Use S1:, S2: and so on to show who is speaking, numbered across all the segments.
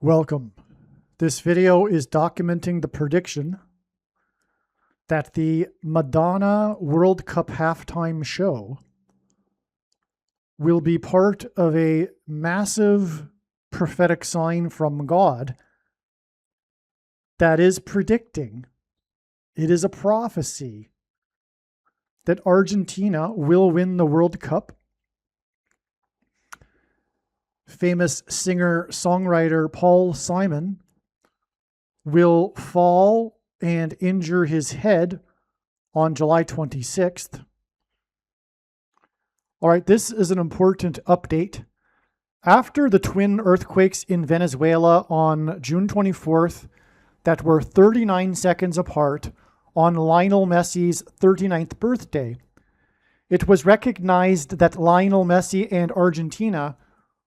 S1: Welcome. This video is documenting the prediction that the Madonna World Cup halftime show will be part of a massive prophetic sign from God that is predicting, it is a prophecy, that Argentina will win the World Cup. Famous singer-songwriter Paul Simon will fall and injure his head on July 26th. All right, this is an important update. After the twin earthquakes in Venezuela on June 24th that were 39 seconds apart on Lionel Messi's 39th birthday, it was recognized that Lionel Messi and Argentina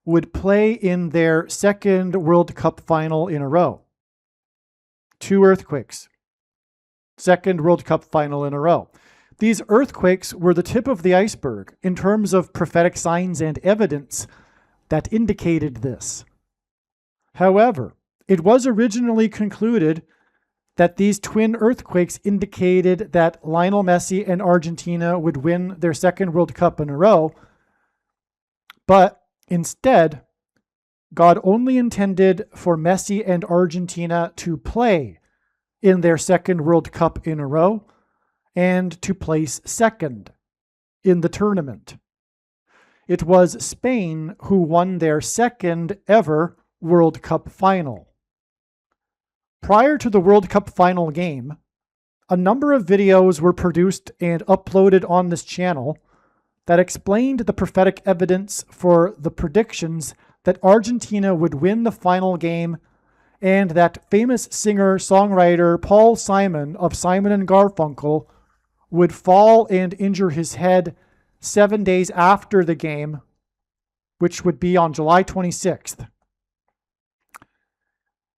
S1: would play in their second World Cup final in a row. Two earthquakes. Second World Cup final in a row. These earthquakes were the tip of the iceberg in terms of prophetic signs and evidence that indicated this. However, it was originally concluded that these twin earthquakes indicated that Lionel Messi and Argentina would win their second World Cup in a row, but instead, God only intended for Messi and Argentina to play in their second World Cup in a row and to place second in the tournament. It was Spain who won their second ever World Cup final. Prior to the World Cup final game, a number of videos were produced and uploaded on this channel that explained the prophetic evidence for the predictions that Argentina would win the final game and that famous singer-songwriter Paul Simon of Simon & Garfunkel would fall and injure his head 7 days after the game, which would be on July 26th.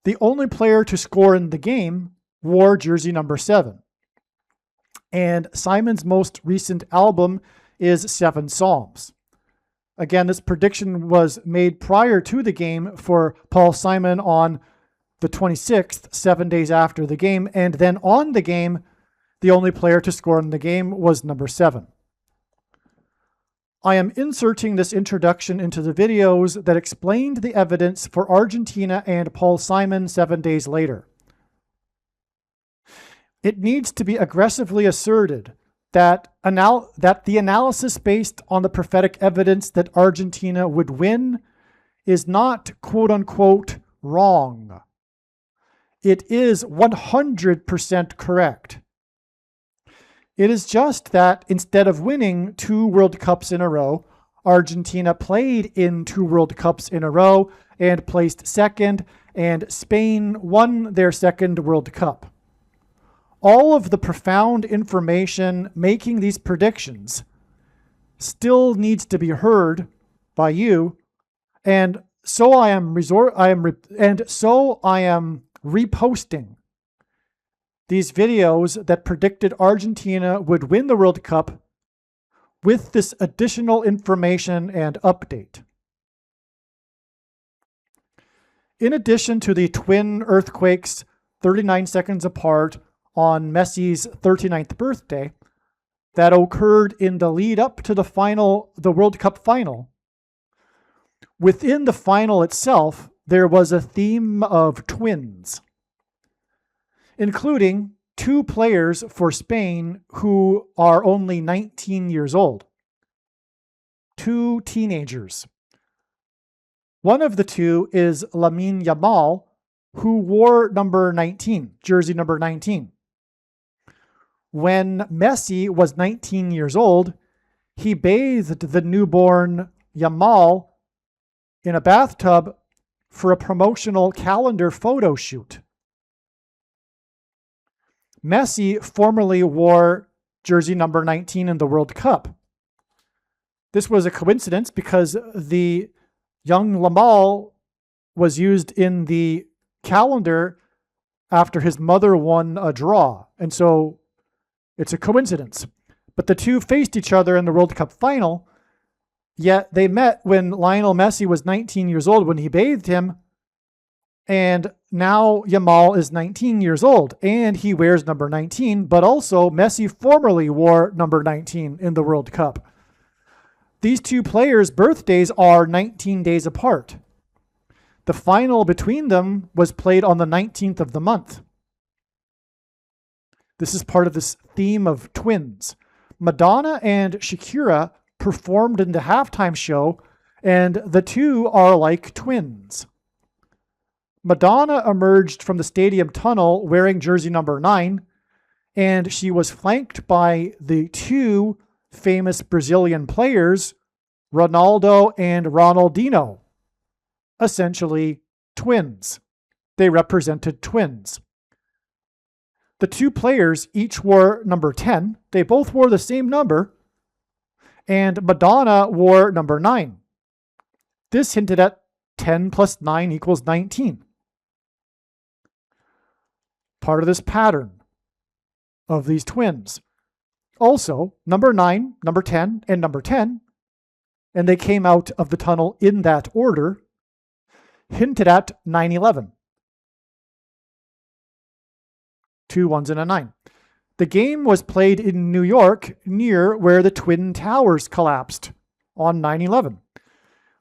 S1: The only player to score in the game wore jersey number 7. And Simon's most recent album is 7 Psalms. Again, this prediction was made prior to the game for Paul Simon on the 26th, 7 days after the game, and then on the game, the only player to score in the game was number 7. I am inserting this introduction into the videos that explained the evidence for Argentina and Paul Simon 7 days later. It needs to be aggressively asserted that the analysis based on the prophetic evidence that Argentina would win is not quote-unquote wrong. It is 100% correct. It is just that instead of winning 2 World Cups in a row, Argentina played in 2 World Cups in a row and placed second, and Spain won their second World Cup. All of the profound information making these predictions still needs to be heard by you, and so I am reposting these videos that predicted Argentina would win the World Cup with this additional information and update. In addition to the twin earthquakes 39 seconds apart on Messi's 39th birthday that occurred in the lead up to the World Cup final, within the final itself, there was a theme of twins, including 2 players for Spain who are only 19 years old. 2 teenagers. One of the 2 is Lamine Yamal, who wore number 19, jersey number 19. When Messi was 19 years old, he bathed the newborn Yamal in a bathtub for a promotional calendar photo shoot. Messi formerly wore jersey number 19 in the World Cup. This was a coincidence because the young Yamal was used in the calendar after his mother won a draw, and so it's a coincidence. But the 2 faced each other in the World Cup final, yet they met when Lionel Messi was 19 years old when he bathed him, And now Yamal is 19 years old, and he wears number 19, but also Messi formerly wore number 19 in the World Cup. These two players' birthdays are 19 days apart. The final between them was played on the 19th of the month. This is part of this theme of twins. Madonna and Shakira performed in the halftime show, and the two are like twins. Madonna emerged from the stadium tunnel wearing jersey number 9, and she was flanked by the two famous Brazilian players, Ronaldo and Ronaldinho, essentially twins. They represented twins. The two players each wore number 10. They both wore the same number, and Madonna wore number 9. This hinted at 10 plus 9 equals 19. Part of this pattern of these twins. Also, number 9, number 10, and number 10, and they came out of the tunnel in that order, hinted at 9/11. 2 ones and a 9. The game was played in New York, near where the Twin Towers collapsed on 9/11.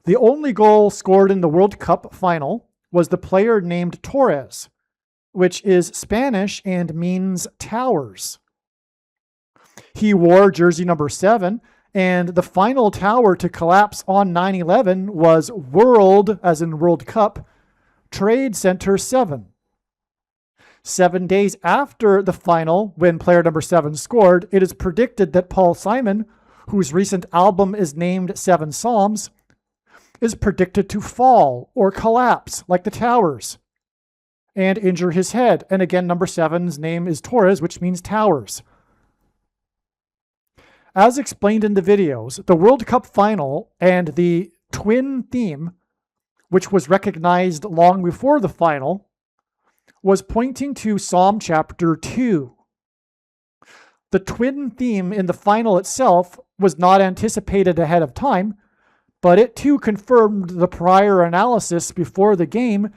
S1: The only goal scored in the World Cup final was the player named Torres, which is Spanish and means towers. He wore jersey number 7, and the final tower to collapse on 9/11 was World, as in World Cup, Trade Center 7. 7 days after the final, when player number 7 scored, it is predicted that Paul Simon, whose recent album is named 7 Psalms, is predicted to fall or collapse like the towers and injure his head. And again, number 7's name is Torres, which means towers. As explained in the videos, the World Cup final and the twin theme, which was recognized long before the final, was pointing to Psalm chapter 2. The twin theme in the final itself was not anticipated ahead of time, but it too confirmed the prior analysis before the game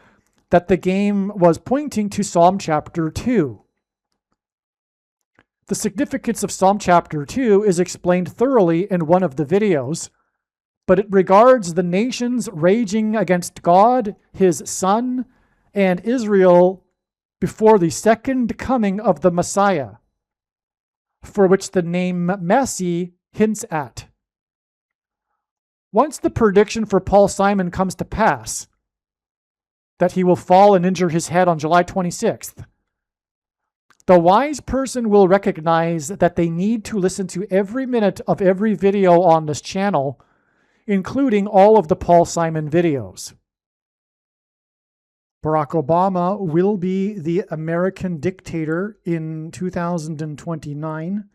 S1: that the game was pointing to Psalm chapter 2. The significance of Psalm chapter 2 is explained thoroughly in one of the videos, but it regards the nations raging against God, his Son, and Israel before the second coming of the Messiah, for which the name Messi hints at. Once the prediction for Paul Simon comes to pass, that he will fall and injure his head on July 26th, the wise person will recognize that they need to listen to every minute of every video on this channel, including all of the Paul Simon videos. Barack Obama will be the American dictator in 2029,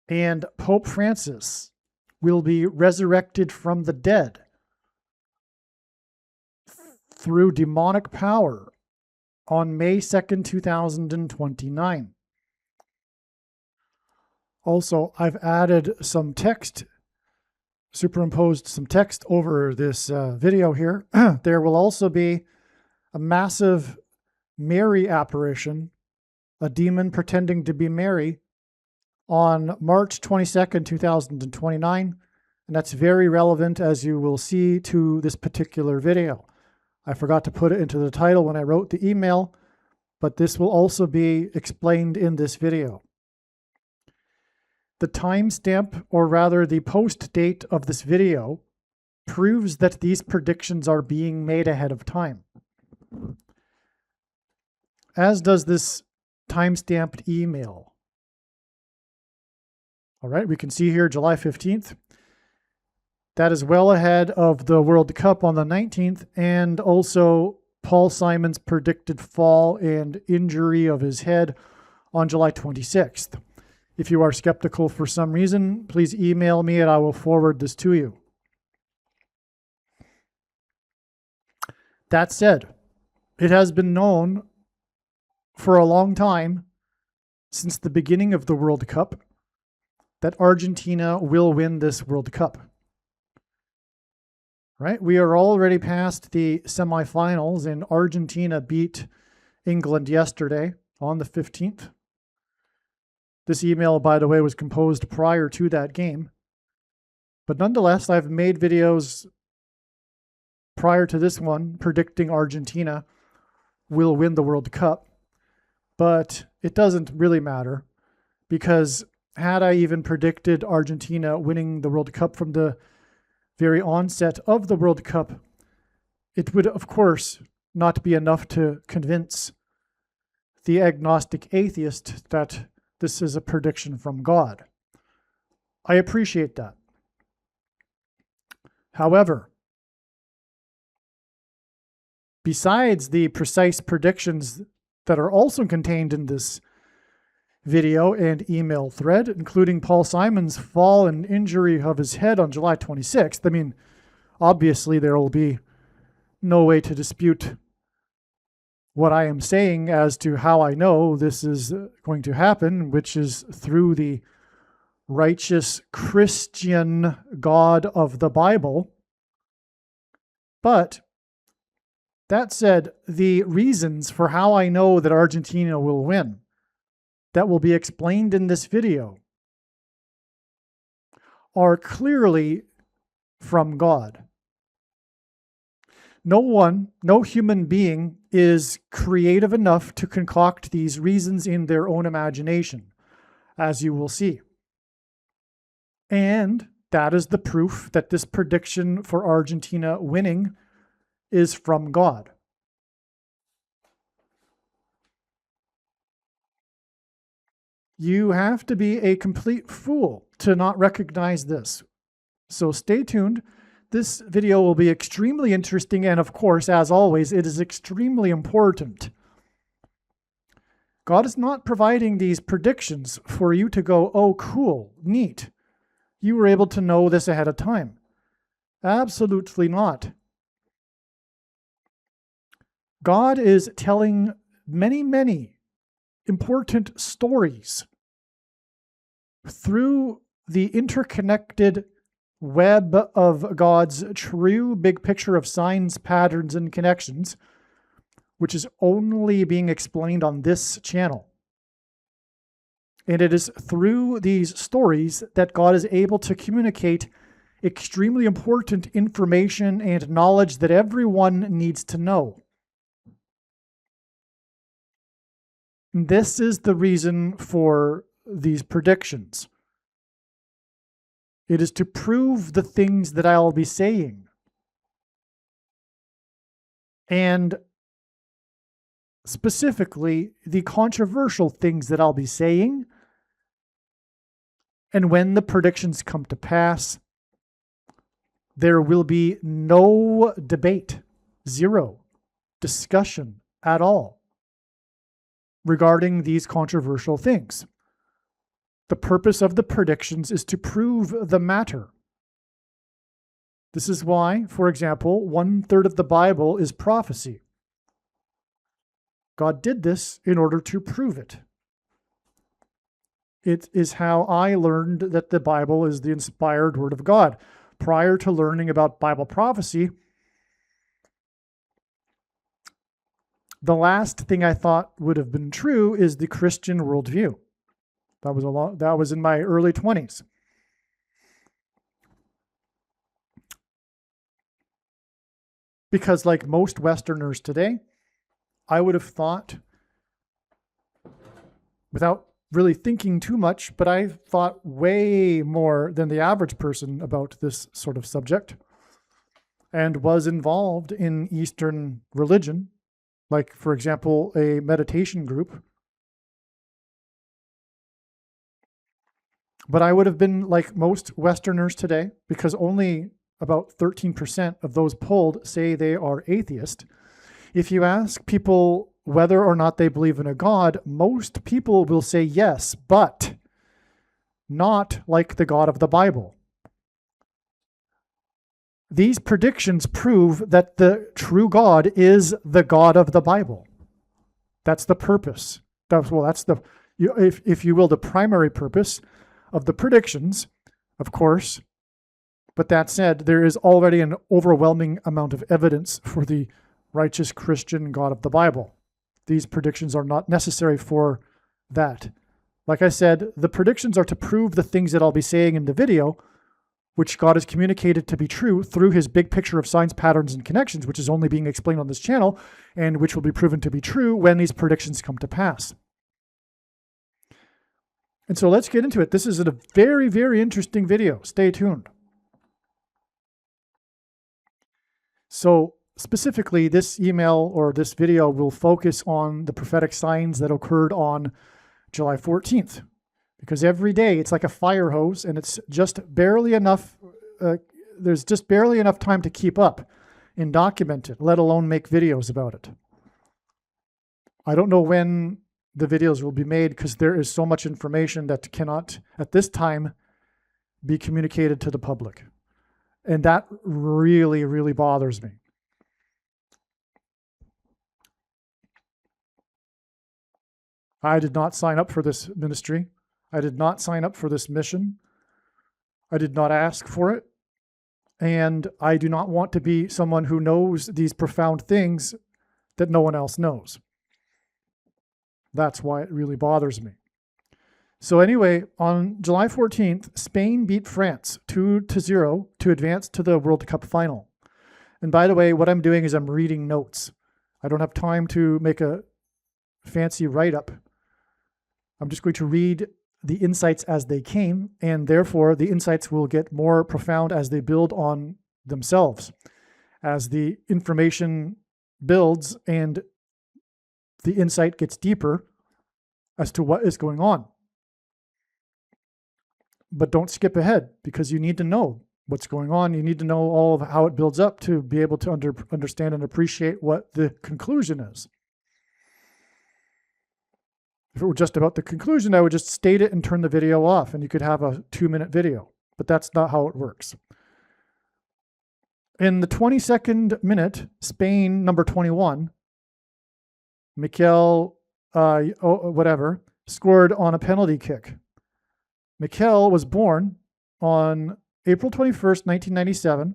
S1: and Pope Francis will be resurrected from the dead through demonic power on May 2nd, 2029. Also, I've added some text, superimposed some text over this video here. There will also be a massive Mary apparition, a demon pretending to be Mary, on March 22nd, 2029. And that's very relevant, as you will see, to this particular video. I forgot to put it into the title when I wrote the email, but this will also be explained in this video. The timestamp, or rather the post date of this video, proves that these predictions are being made ahead of time, as does this time-stamped email. All right, we can see here July 15th. That is well ahead of the World Cup on the 19th, and also Paul Simon's predicted fall and injury of his head on July 26th. If you are skeptical for some reason, please email me and I will forward this to you. That said, it has been known for a long time, since the beginning of the World Cup, that Argentina will win this World Cup. right? We are already past the semifinals, and Argentina beat England yesterday on the 15th. This email, by the way, was composed prior to that game. But nonetheless, I've made videos prior to this one predicting Argentina will win the World Cup. But it doesn't really matter, because had I even predicted Argentina winning the World Cup from the very onset of the World Cup, it would, of course, not be enough to convince the agnostic atheist that this is a prediction from God. I appreciate that. However, besides the precise predictions that are also contained in this video and email thread, including Paul Simon's fall and injury of his head on July 26th, I mean, obviously there will be no way to dispute what I am saying as to how I know this is going to happen, which is through the righteous Christian God of the Bible. But that said, the reasons for how I know that Argentina will win, that will be explained in this video, are clearly from God. No human being is creative enough to concoct these reasons in their own imagination, as you will see. And that is the proof that this prediction for Argentina winning is from God. You have to be a complete fool to not recognize this. So stay tuned. This video will be extremely interesting, and of course, as always, it is extremely important. God is not providing these predictions for you to go, oh, cool, neat. You were able to know this ahead of time. Absolutely not. God is telling many, many important stories through the interconnected web of God's true big picture of signs, patterns, and connections, which is only being explained on this channel. And it is through these stories that God is able to communicate extremely important information and knowledge that everyone needs to know. This is the reason for these predictions. It is to prove the things that I'll be saying. And specifically, the controversial things that I'll be saying. And when the predictions come to pass, there will be no debate, zero discussion at all regarding these controversial things. The purpose of the predictions is to prove the matter. This is why, for example, 1/3 of the Bible is prophecy. God did this in order to prove it. It is how I learned that the Bible is the inspired word of God. Prior to learning about Bible prophecy, the last thing I thought would have been true is the Christian worldview. That was in my early 20s. Because like most Westerners today, I would have thought, without really thinking too much, but I thought way more than the average person about this sort of subject, and was involved in Eastern religion, like, for example, a meditation group. But I would have been like most Westerners today, because only about 13% of those polled say they are atheist. If you ask people whether or not they believe in a God, most people will say yes, but not like the God of the Bible. These predictions prove that the true God is the God of the Bible. That's the purpose. That's the, if you will, the primary purpose of the predictions, of course, But that said, there is already an overwhelming amount of evidence for the righteous Christian God of the Bible. These predictions are not necessary for that. Like I said, the predictions are to prove the things that I'll be saying in the video, which God has communicated to be true through his big picture of signs, patterns, and connections, which is only being explained on this channel, and which will be proven to be true when these predictions come to pass. And so let's get into it. This is a very, very interesting video. Stay tuned. So specifically, this email or this video will focus on the prophetic signs that occurred on July 14th. Because every day it's like a fire hose, and it's just barely enough, there's just barely enough time to keep up and document it, let alone make videos about it. I don't know when the videos will be made because there is so much information that cannot, at this time, be communicated to the public. And that really, really bothers me. I did not sign up for this ministry. I did not sign up for this mission. I did not ask for it. And I do not want to be someone who knows these profound things that no one else knows. That's why it really bothers me. So anyway, on July 14th, Spain beat France 2-0 to advance to the World Cup final. And by the way, what I'm doing is I'm reading notes. I don't have time to make a fancy write-up. I'm just going to read the insights as they came, and therefore the insights will get more profound as they build on themselves. As the information builds and the insight gets deeper as to what is going on. But don't skip ahead, because you need to know what's going on. You need to know all of how it builds up to be able to understand and appreciate what the conclusion is. If it were just about the conclusion, I would just state it and turn the video off, and you could have a 2-minute video. But that's not how it works. In the 22nd minute, Spain, number 21, Mikel, scored on a penalty kick. Mikel was born on April 21st, 1997,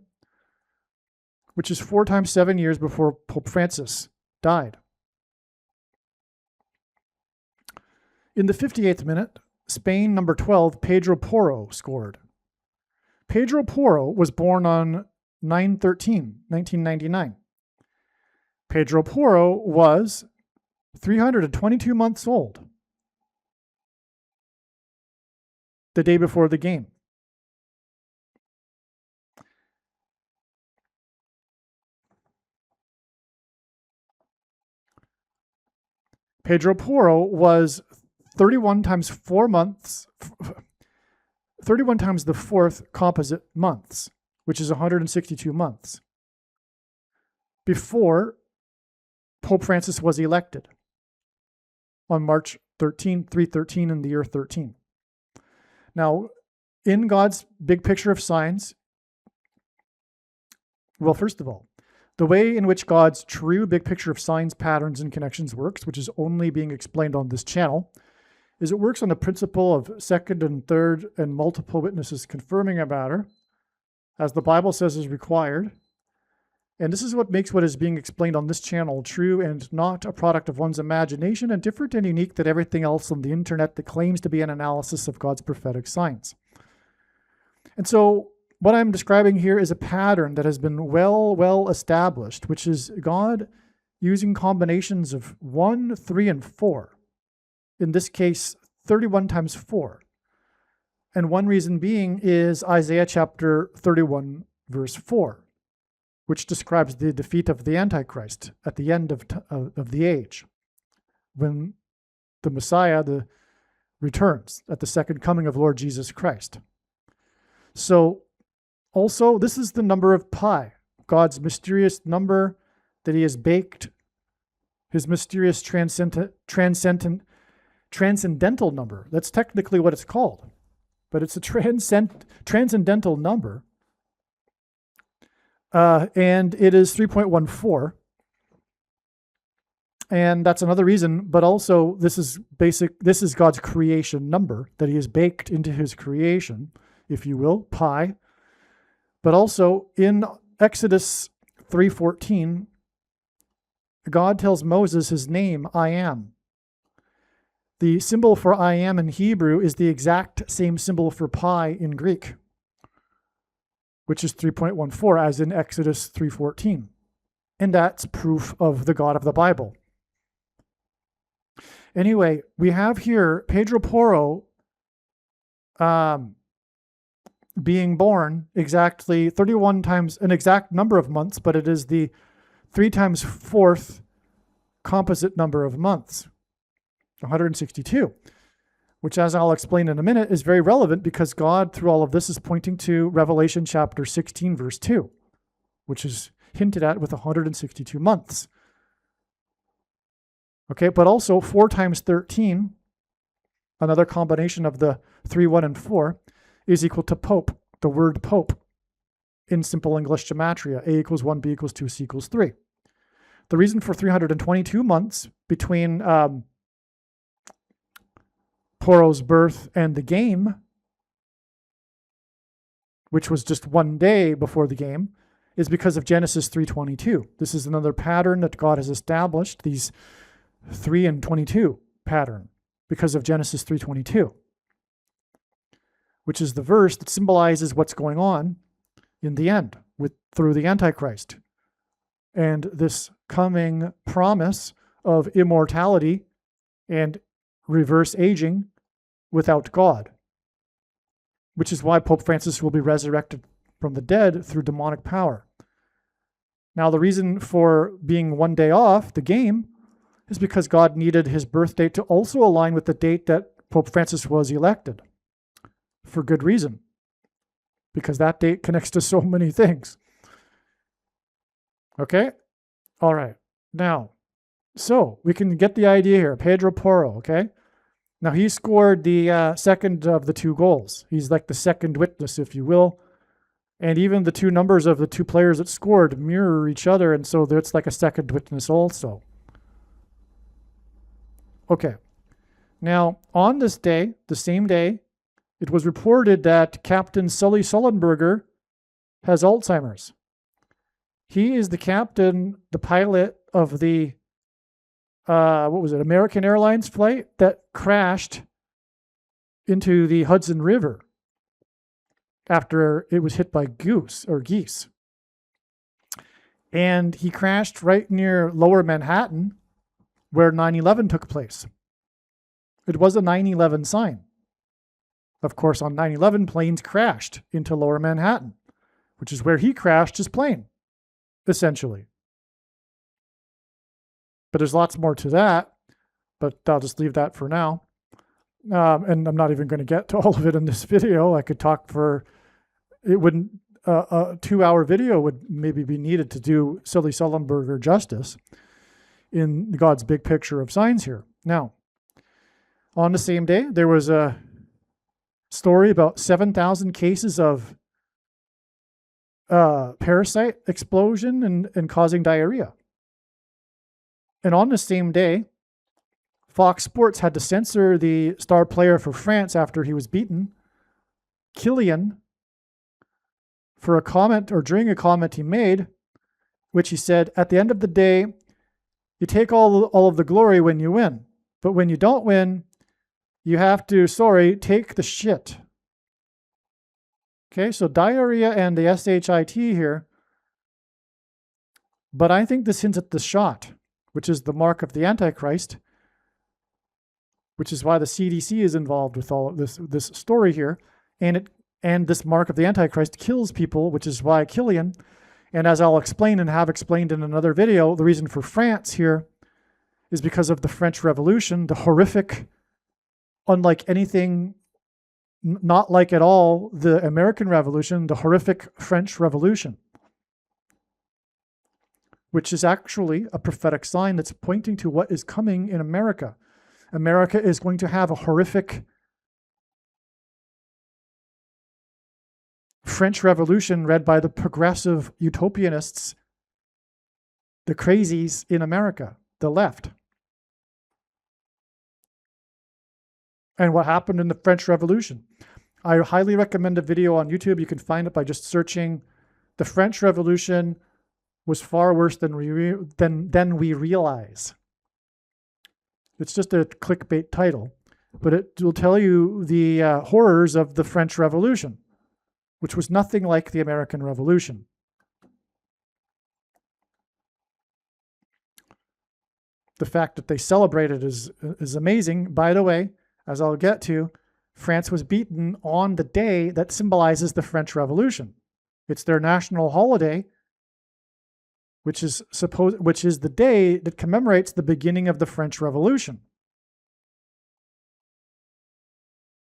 S1: which is 4 times 7 years before Pope Francis died. In the 58th minute, Spain, number 12, Pedro Porro scored. Pedro Porro was born on 9/13/1999. Pedro Porro was 322 months old the day before the game. Pedro Porro was 31 times 4 months, 31 times the 4th composite months, which is 162 months, before Pope Francis was elected on March 13, 313 in the year 13. Now, in God's big picture of signs, well, first of all, the way in which God's true big picture of signs, patterns, and connections works, which is only being explained on this channel, is it works on the principle of second and third and multiple witnesses confirming a matter, as the Bible says is required. And this is what makes what is being explained on this channel true and not a product of one's imagination, and different and unique than everything else on the internet that claims to be an analysis of God's prophetic signs. And so what I'm describing here is a pattern that has been well established, which is God using combinations of 1, 3, and 4. In this case, 31 times 4. And one reason being is Isaiah chapter 31, verse 4, which describes the defeat of the Antichrist at the end of the age, when the Messiah returns at the second coming of Lord Jesus Christ. So also, this is the number of pi, God's mysterious number that he has baked, his mysterious transcendental number. That's technically what it's called, but it's a transcendental number. And it is 3.14. And that's another reason, but also this is God's creation number that he has baked into his creation, if you will, pi. But also in Exodus 3:14, God tells Moses his name, I am. The symbol for I am in Hebrew is the exact same symbol for pi in Greek, which is 3.14, as in Exodus 3:14. And that's proof of the God of the Bible. Anyway, we have here Pedro Porro being born exactly 31 times, an exact number of months, but it is the 3 times 4th composite number of months, 162, which, as I'll explain in a minute, is very relevant because God, through all of this, is pointing to Revelation chapter 16, verse 2, which is hinted at with 162 months. Okay, but also 4 times 13, another combination of the 3, 1, and 4, is equal to Pope, the word Pope, in simple English gematria. A equals 1, B equals 2, C equals 3. The reason for 322 months between Porro's birth and the game, which was just 1 day before the game, is because of Genesis 3:22. This is another pattern that God has established, these 3 and 22 pattern, because of Genesis 3:22, which is the verse that symbolizes what's going on in the end through the Antichrist. And this coming promise of immortality and reverse aging without God, which is why Pope Francis will be resurrected from the dead through demonic power. Now, the reason for being 1 day off the game is because God needed his birth date to also align with the date that Pope Francis was elected, for good reason, because that date connects to so many things. Okay? All right. Now, so we can get the idea here. Pedro Porro, okay? Now, he scored the second of the 2 goals. He's like the second witness, if you will. And even the 2 numbers of the 2 players that scored mirror each other, and so it's like a second witness also. Okay. Now, on this day, the same day, it was reported that Captain Sully Sullenberger has Alzheimer's. He is the captain, the pilot of the, American Airlines flight that crashed into the Hudson River after it was hit by geese. And he crashed right near Lower Manhattan, where 9/11 took place. It was a 9/11 sign. Of course, on 9/11, planes crashed into Lower Manhattan, which is where he crashed his plane, essentially. But there's lots more to that, but I'll just leave that for now. And I'm not even going to get to all of it in this video. I could talk for, it wouldn't, a 2-hour video would maybe be needed to do Sully Sullenberger justice in God's big picture of signs here. Now, on the same day, there was a story about 7,000 cases of parasite explosion and causing diarrhea. And on the same day, Fox Sports had to censor the star player for France after he was beaten, Kylian, for a comment, or during a comment he made, which he said, at the end of the day, you take all of the glory when you win. But when you don't win, you have to, take the shit. Okay, so diarrhea and the SHIT here. But I think this hints at the shot, which is the mark of the Antichrist, which is why the CDC is involved with all of this story here. And this mark of the Antichrist kills people, which is why Kylian, and as I'll explain and have explained in another video, the reason for France here is because of the French Revolution, the horrific, unlike anything, not like at all the American Revolution, the horrific French Revolution, which is actually a prophetic sign that's pointing to what is coming in America. America is going to have a horrific French Revolution led by the progressive utopianists, the crazies in America, the left. And what happened in the French Revolution? I highly recommend a video on YouTube. You can find it by just searching The French Revolution was far worse than we realize. It's just a clickbait title, but it will tell you the horrors of the French Revolution, which was nothing like the American Revolution. The fact that they celebrate it is amazing. By the way, as I'll get to, France was beaten on the day that symbolizes the French Revolution. It's their national holiday, which is the day that commemorates the beginning of the French Revolution.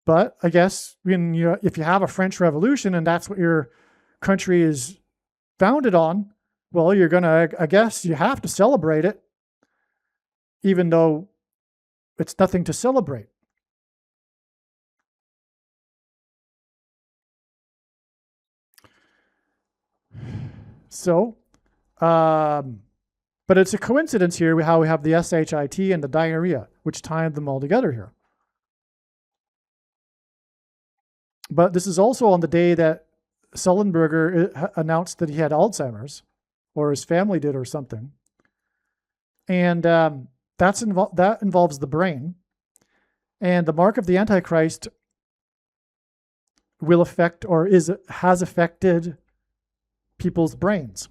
S1: But I guess if you have a French Revolution and that's what your country is founded on, well, I guess you have to celebrate it, even though it's nothing to celebrate. So, but it's a coincidence here how we have the SHIT and the diarrhea, which tied them all together here. But this is also on the day that Sullenberger announced that he had Alzheimer's, or his family did, or something. And that involves the brain. And the mark of the Antichrist will affect, or has affected, people's brains.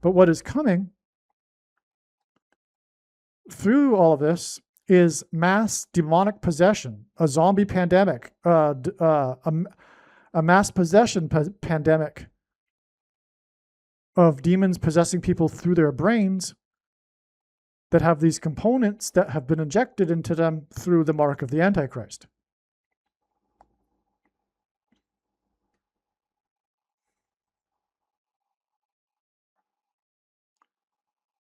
S1: But what is coming through all of this is mass demonic possession, a zombie pandemic, a mass possession pandemic of demons possessing people through their brains that have these components that have been injected into them through the mark of the Antichrist.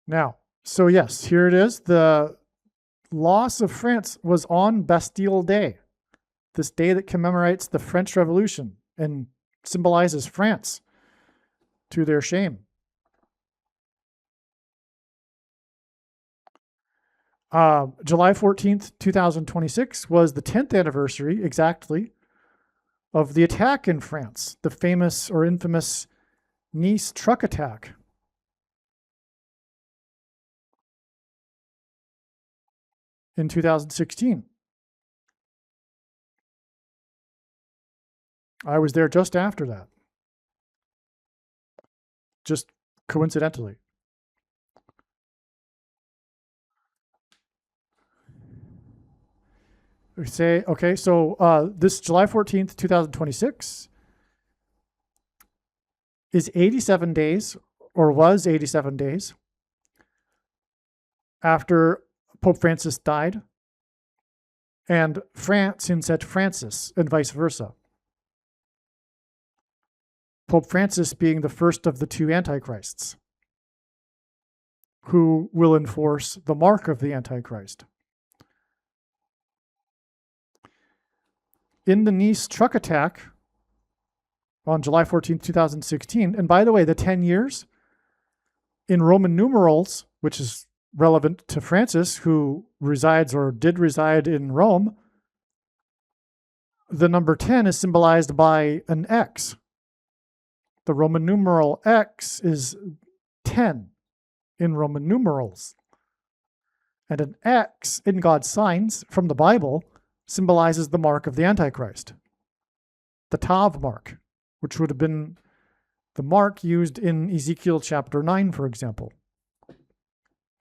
S1: Now, so yes, here it is. The loss of France was on Bastille Day, this day that commemorates the French Revolution and symbolizes France to their shame. July 14th, 2026 was the 10th anniversary exactly of the attack in France, the famous or infamous Nice truck attack. In 2016. I was there just after that. Just coincidentally. We say, okay, so this July 14th, 2026 is 87 days, or was 87 days, after Pope Francis died, and France said Francis, and vice versa. Pope Francis being the first of the two antichrists who will enforce the mark of the Antichrist. In the Nice truck attack on July 14, 2016, and by the way, the 10 years in Roman numerals, which is relevant to Francis, who resides or did reside in Rome, the number 10 is symbolized by an X. The Roman numeral X is 10 in Roman numerals. And an X in God's signs from the Bible symbolizes the mark of the Antichrist, the Tav mark, which would have been the mark used in Ezekiel chapter 9, for example.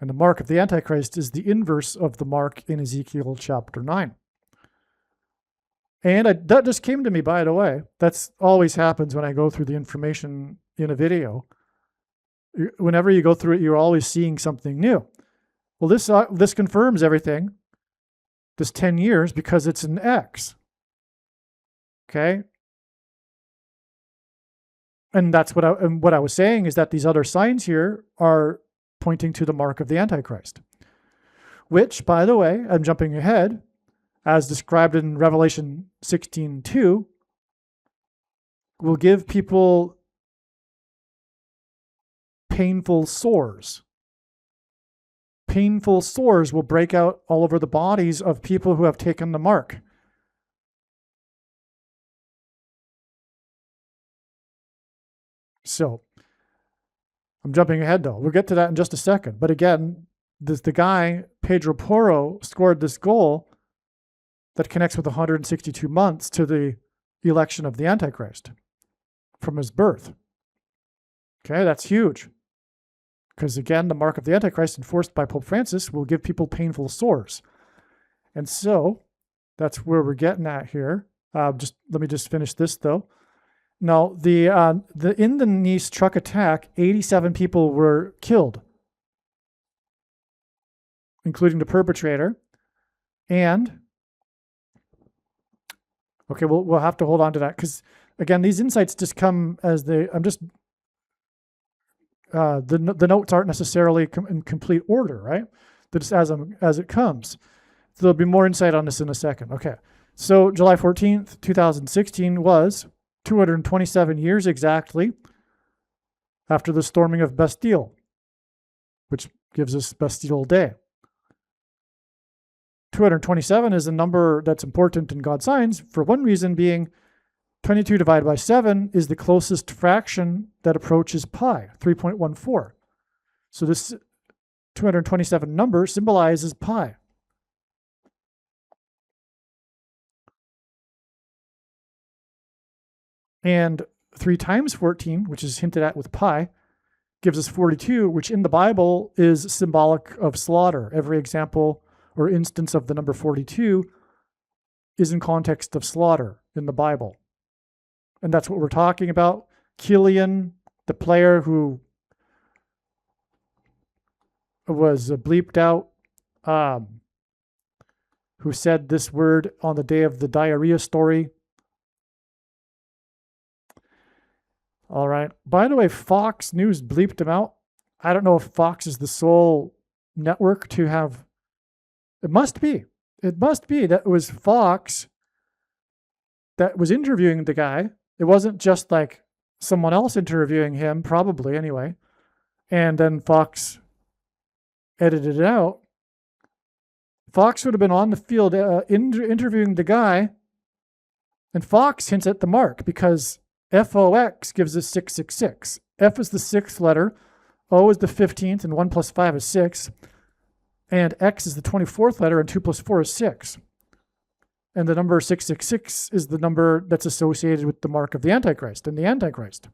S1: And the mark of the Antichrist is the inverse of the mark in Ezekiel chapter 9. And that just came to me, by the way. That's always happens when I go through the information in a video. Whenever you go through it, you're always seeing something new. Well, this confirms everything, this 10 years, because it's an X. Okay? And that's what I was saying, is that these other signs here are pointing to the mark of the Antichrist, which, by the way, I'm jumping ahead, as described in Revelation 16:2, will give people painful sores. Painful sores will break out all over the bodies of people who have taken the mark. So I'm jumping ahead though. We'll get to that in just a second. But again, the guy, Pedro Porro, scored this goal that connects with 162 months to the election of the Antichrist from his birth. Okay, that's huge. Because again, the mark of the Antichrist enforced by Pope Francis will give people painful sores. And so that's where we're getting at here. Let me just finish this though. Now, in the Nice truck attack, 87 people were killed, including the perpetrator. And okay, we'll have to hold on to that because again, these insights just come as the notes aren't necessarily in complete order, right? They're just as it comes. So there'll be more insight on this in a second. Okay, so July 14th, 2016 was 227 years exactly after the storming of Bastille, which gives us Bastille Day. 227 is a number that's important in God's signs for one reason being 22 divided by 7 is the closest fraction that approaches pi, 3.14. So this 227 number symbolizes pi. And 3 times 14, which is hinted at with pi, gives us 42, which in the Bible is symbolic of slaughter. Every example or instance of the number 42 is in context of slaughter in the Bible. And that's what we're talking about. Killian, the player who was bleeped out, who said this word on the day of the diarrhea story. All right. By the way, Fox News bleeped him out. I don't know if Fox is the sole network to have. It must be. It must be that it was Fox that was interviewing the guy. It wasn't just like someone else interviewing him, probably anyway. And then Fox edited it out. Fox would have been on the field interviewing the guy. And Fox hints at the mark because FOX gives us 666. F is the 6th letter. O is the 15th, and 1 plus 5 is 6. And X is the 24th letter, and 2 plus 4 is 6. And the number 666 is the number that's associated with the mark of the Antichrist and the Antichrist,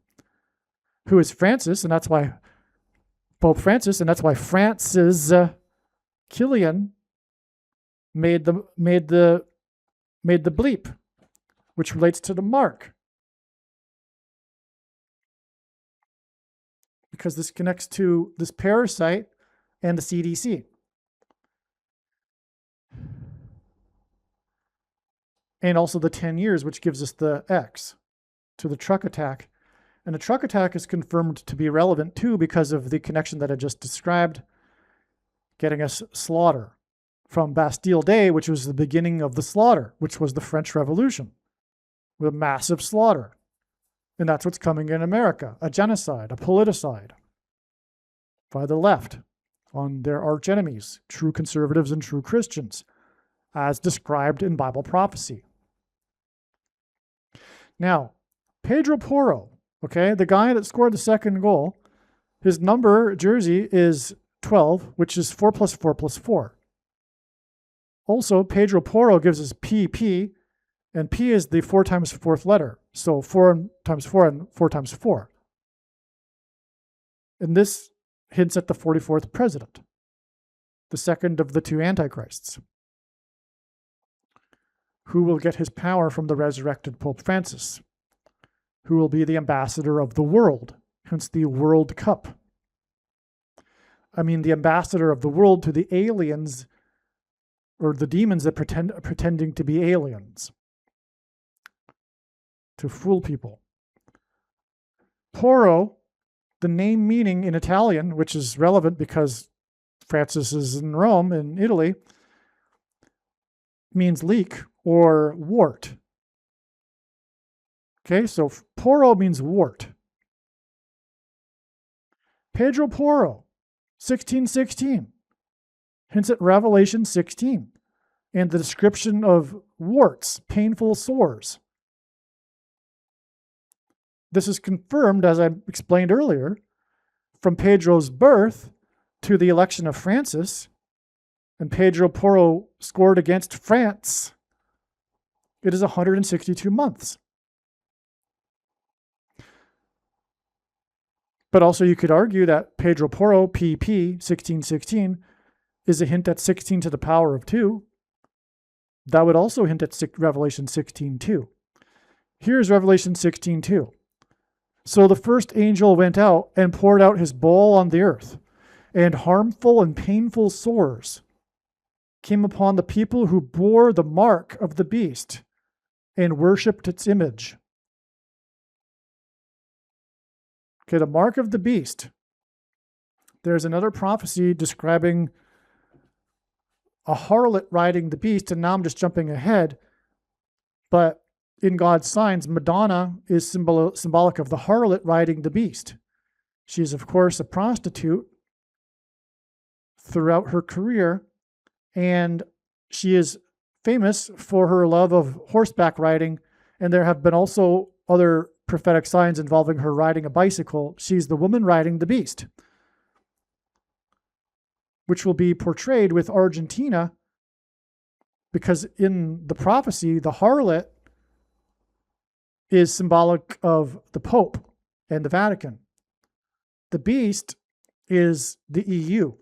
S1: who is Francis, and that's why Pope Francis, and that's why Francis Killian made the bleep, which relates to the mark. Because this connects to this parasite and the CDC. And also the 10 years, which gives us the X to the truck attack. And the truck attack is confirmed to be relevant too because of the connection that I just described, getting us slaughter from Bastille Day, which was the beginning of the slaughter, which was the French Revolution, with a massive slaughter. And that's what's coming in America, a genocide, a politicide by the left on their arch enemies, true conservatives and true Christians, as described in Bible prophecy. Now, Pedro Porro, okay, the guy that scored the second goal, his number, jersey, is 12, which is 4 plus 4 plus 4. Also, Pedro Porro gives us PP, and P is the 4 times 4th letter. So 4 times 4 and 4 times 4. And this hints at the 44th president, the second of the 2 antichrists, who will get his power from the resurrected Pope Francis, who will be the ambassador of the world, hence the World Cup. I mean, the ambassador of the world to the aliens, or the demons that pretending to be aliens, to fool people. Porro, the name meaning in Italian, which is relevant because Francis is in Rome, in Italy, means leak or wart. Okay, so Porro means wart. Pedro Porro, 1616, hints at Revelation 16 and the description of warts, painful sores. this is confirmed, as I explained earlier, from Pedro's birth to the election of Francis, and Pedro Porro scored against France. It is 162 months. But also you could argue that Pedro Porro, PP, 1616, is a hint at 16 to the power of 2. That would also hint at Revelation 16:2. Here's Revelation 16:2. So the first angel went out and poured out his bowl on the earth, and harmful and painful sores came upon the people who bore the mark of the beast and worshipped its image. Okay, the mark of the beast. There's another prophecy describing a harlot riding the beast, and now I'm just jumping ahead. But in God's signs, Madonna is symbolic of the harlot riding the beast. She's, of course, a prostitute throughout her career, and she is famous for her love of horseback riding, and there have been also other prophetic signs involving her riding a bicycle. She's the woman riding the beast, which will be portrayed with Argentina, because in the prophecy, the harlot is symbolic of the Pope and the Vatican. The beast is the EU,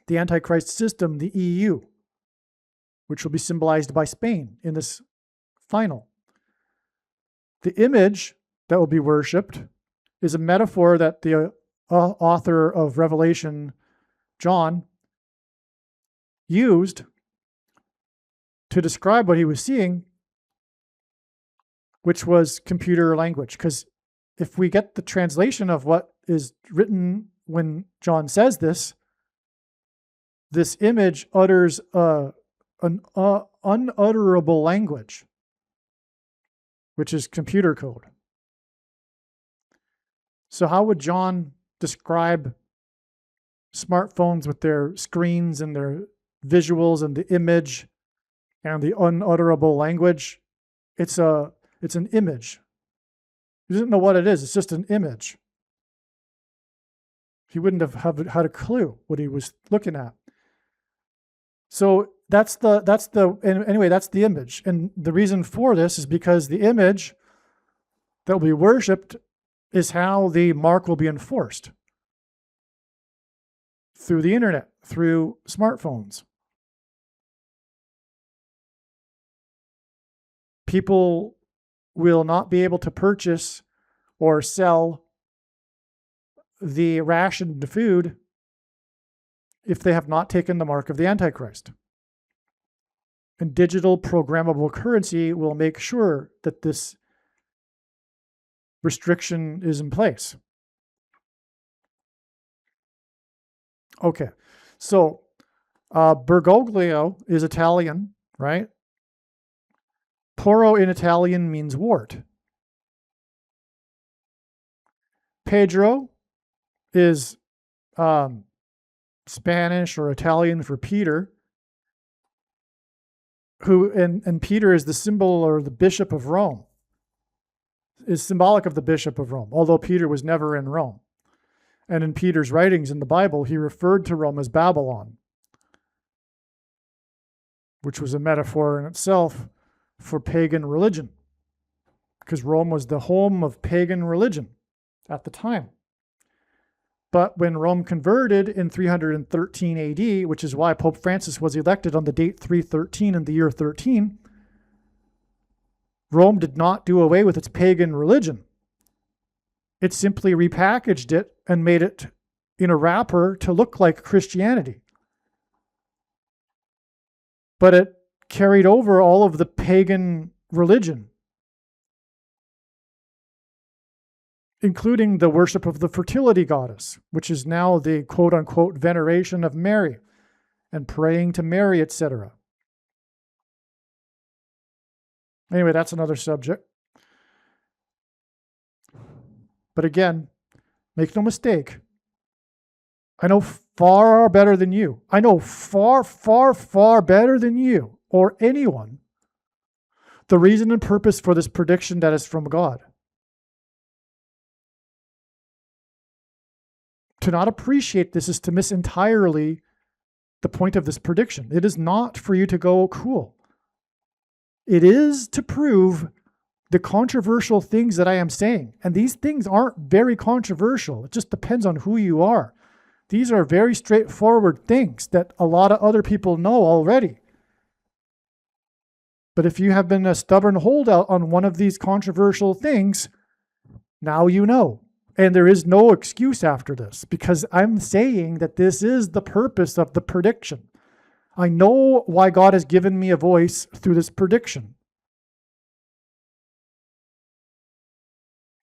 S1: the Antichrist system, the EU, which will be symbolized by Spain in this final. The image that will be worshipped is a metaphor that the author of Revelation, John, used to describe what he was seeing, which was computer language. Because if we get the translation of what is written when John says this, this image utters an unutterable language, which is computer code. So how would John describe smartphones with their screens and their visuals and the image and the unutterable language? It's an image. He doesn't know what it is. It's just an image. He wouldn't have had a clue what he was looking at. So that's the image. And the reason for this is because the image that will be worshipped is how the mark will be enforced. Through the internet, through smartphones. People will not be able to purchase or sell the rationed food if they have not taken the mark of the Antichrist. And digital programmable currency will make sure that this restriction is in place. Okay, so Bergoglio is Italian, right? Porro in Italian means wart. Pedro is Spanish or Italian for Peter, and Peter is the symbol or the bishop of Rome, is symbolic of the bishop of Rome, although Peter was never in Rome. And in Peter's writings in the Bible, he referred to Rome as Babylon, which was a metaphor in itself for pagan religion, because Rome was the home of pagan religion at the time. But when Rome converted in 313 AD, which is why Pope Francis was elected on the date 313 in the year 13, Rome did not do away with its pagan religion. It simply repackaged it and made it in a wrapper to look like Christianity. But it carried over all of the pagan religion, including the worship of the fertility goddess, which is now the quote-unquote veneration of Mary and praying to Mary, etc. Anyway, that's another subject. But again, make no mistake, I know far better than you. I know far, far, far better than you or anyone the reason and purpose for this prediction that is from God. To not appreciate this is to miss entirely the point of this prediction. It is not for you to go, cool. It is to prove the controversial things that I am saying. And these things aren't very controversial. It just depends on who you are. These are very straightforward things that a lot of other people know already. But if you have been a stubborn holdout on one of these controversial things, now you know. And there is no excuse after this, because I'm saying that this is the purpose of the prediction. I know why God has given me a voice through this prediction.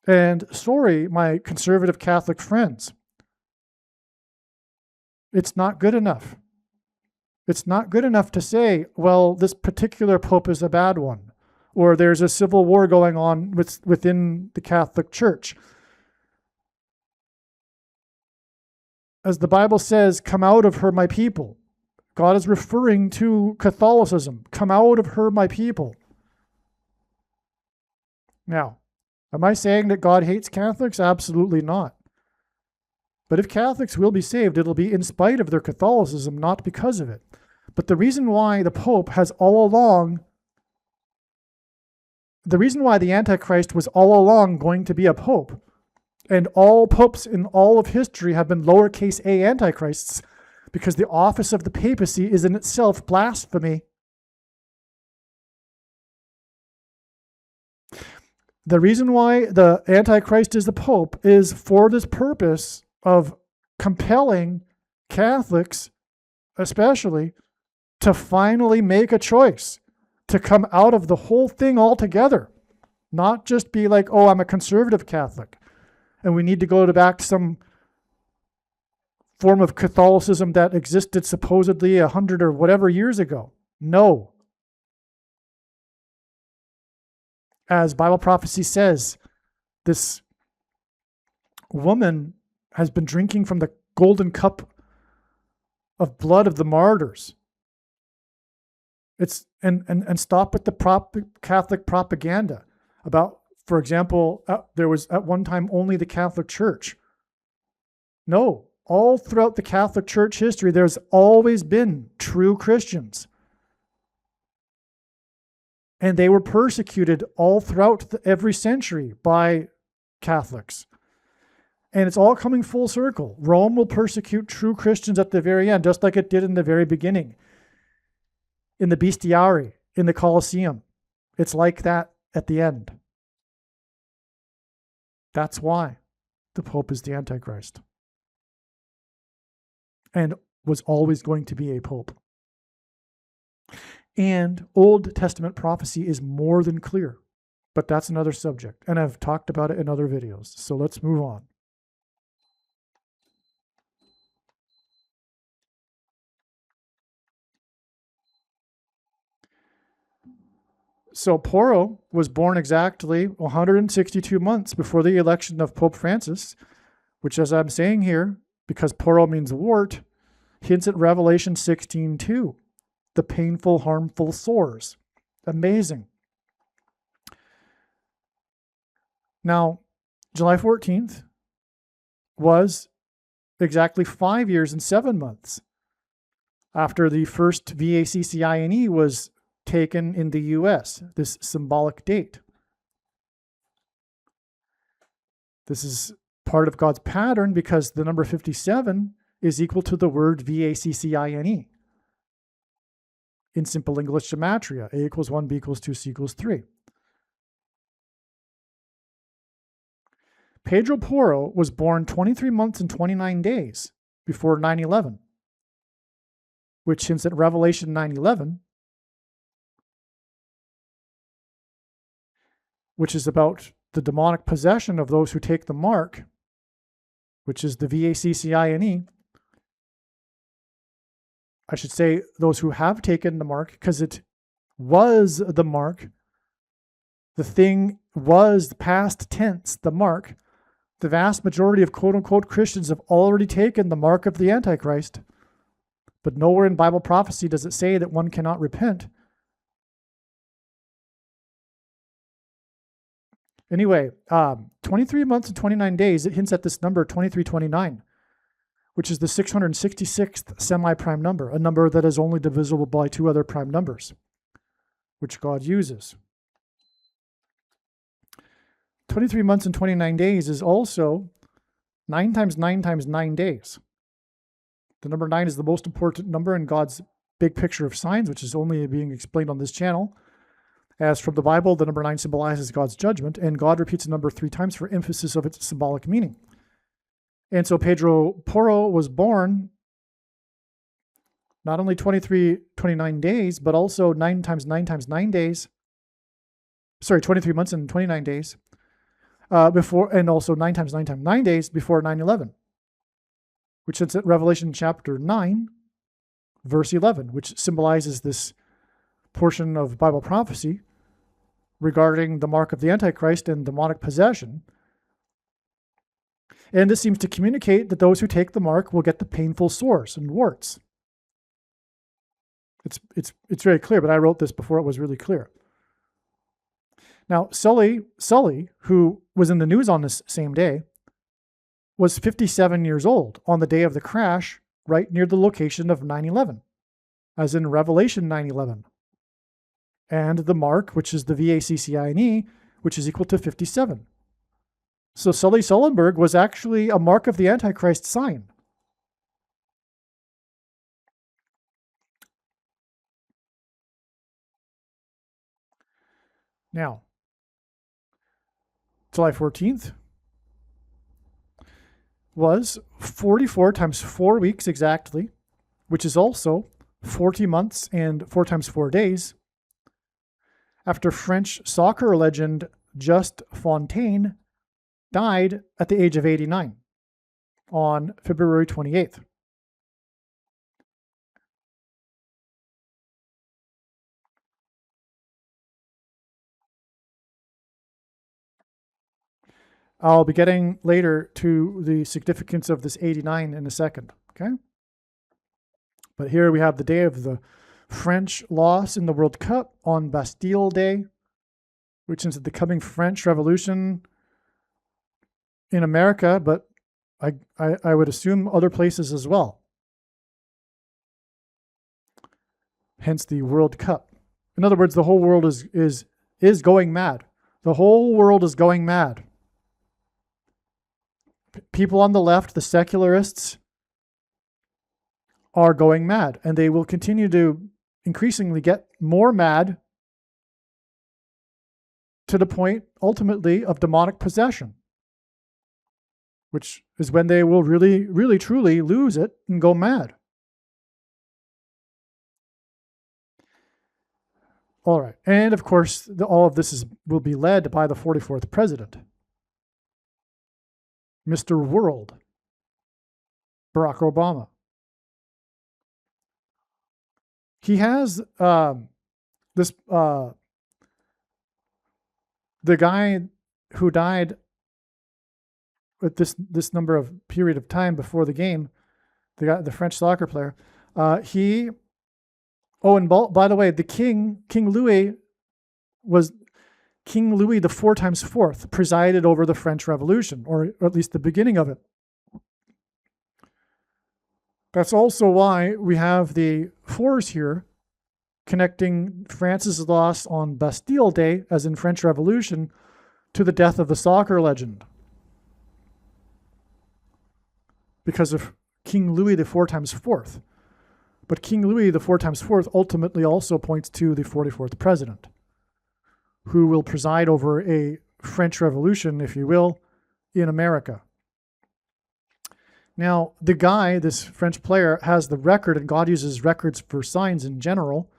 S1: And sorry, my conservative Catholic friends, it's not good enough. It's not good enough to say, well, this particular pope is a bad one, or there's a civil war going on within the Catholic Church. As the Bible says, come out of her, my people. God is referring to Catholicism. Come out of her, my people. Now, am I saying that God hates Catholics? Absolutely not. But if Catholics will be saved, it'll be in spite of their Catholicism, not because of it. But the reason why the Pope has all along, the reason why the Antichrist was all along going to be a Pope, and all popes in all of history have been lowercase a antichrists, because the office of the papacy is in itself blasphemy. The reason why the Antichrist is the Pope is for this purpose of compelling Catholics, especially, to finally make a choice, to come out of the whole thing altogether. Not just be like, oh, I'm a conservative Catholic, and we need to go back to some form of Catholicism that existed supposedly 100 or whatever years ago. No. As Bible prophecy says, this woman has been drinking from the golden cup of blood of the martyrs. It's and stop with the Catholic propaganda about, for example, there was at one time only the Catholic Church. No, all throughout the Catholic Church history, there's always been true Christians. And they were persecuted all throughout every century by Catholics. And it's all coming full circle. Rome will persecute true Christians at the very end, just like it did in the very beginning. In the bestiary, in the Colosseum. It's like that at the end. That's why the Pope is the Antichrist. And was always going to be a Pope. And Old Testament prophecy is more than clear. But that's another subject. And I've talked about it in other videos. So let's move on. So Porro was born exactly 162 months before the election of Pope Francis, which, as I'm saying here, because Porro means wart, hints at Revelation 16:2, the painful, harmful sores. Amazing. Now, July 14th was exactly 5 years and 7 months after the first VACCINE was taken in the US, this symbolic date. This is part of God's pattern because the number 57 is equal to the word VACCINE. In simple English gematria, A equals 1, B equals 2, C equals 3. Pedro Porro was born 23 months and 29 days before 9/11, which hints at Revelation 9/11, which is about the demonic possession of those who take the mark, which is the VACCINE. I should say those who have taken the mark, because it was the mark. The thing was past tense, the mark. The vast majority of quote-unquote Christians have already taken the mark of the Antichrist. But nowhere in Bible prophecy does it say that one cannot repent. Anyway, 23 months and 29 days, it hints at this number 2329. which is the 666th semi-prime number, a number that is only divisible by two other prime numbers, which God uses. 23 months and 29 days is also 9 times 9 times 9 days. The number 9 is the most important number in God's big picture of signs, which is only being explained on this channel. As from the Bible, the number 9 symbolizes God's judgment, and God repeats the number 3 times for emphasis of its symbolic meaning. And so Pedro Porro was born not only 29 days, but also 9 times 9 times 9 days. 23 months and 29 days before, and also 9 times 9 times 9 days before 9/11, which is at Revelation chapter 9, verse 11, which symbolizes this portion of Bible prophecy regarding the mark of the Antichrist and demonic possession. And this seems to communicate that those who take the mark will get the painful sores and warts. It's very clear, but I wrote this before it was really clear. Now, Sully, who was in the news on this same day, was 57 years old on the day of the crash, right near the location of 9/11, as in Revelation 9/11. And the mark, which is the VACCINE, which is equal to 57. So Sully Sullenberg was actually a mark of the Antichrist sign. Now, July 14th was 44 times 4 weeks exactly, which is also 40 months and 4 times 4 days, after French soccer legend Just Fontaine died at the age of 89 on February 28th. I'll be getting later to the significance of this 89 in a second, okay? But here we have the day of the French loss in the World Cup on Bastille Day, which is the coming French Revolution in America, but I would assume other places as well. Hence the World Cup. In other words, the whole world is going mad. The whole world is going mad. People on the left, the secularists, are going mad, and they will continue to increasingly get more mad to the point, ultimately, of demonic possession, which is when they will really, really, truly lose it and go mad. All right. And of course, all of this will be led by the 44th president, Mr. World, Barack Obama. He has the guy who died at this number of period of time before the game, the French soccer player. And by the way, the King Louis the 4 times 4th presided over the French Revolution, or at least the beginning of it. That's also why we have the 4s here connecting France's loss on Bastille Day, as in French Revolution, to the death of the soccer legend. Because of King Louis the 4 times 4th. But King Louis the 4 times 4th ultimately also points to the 44th president, who will preside over a French Revolution, if you will, in America. Now, the guy, this French player, has the record, and God uses records for signs in general,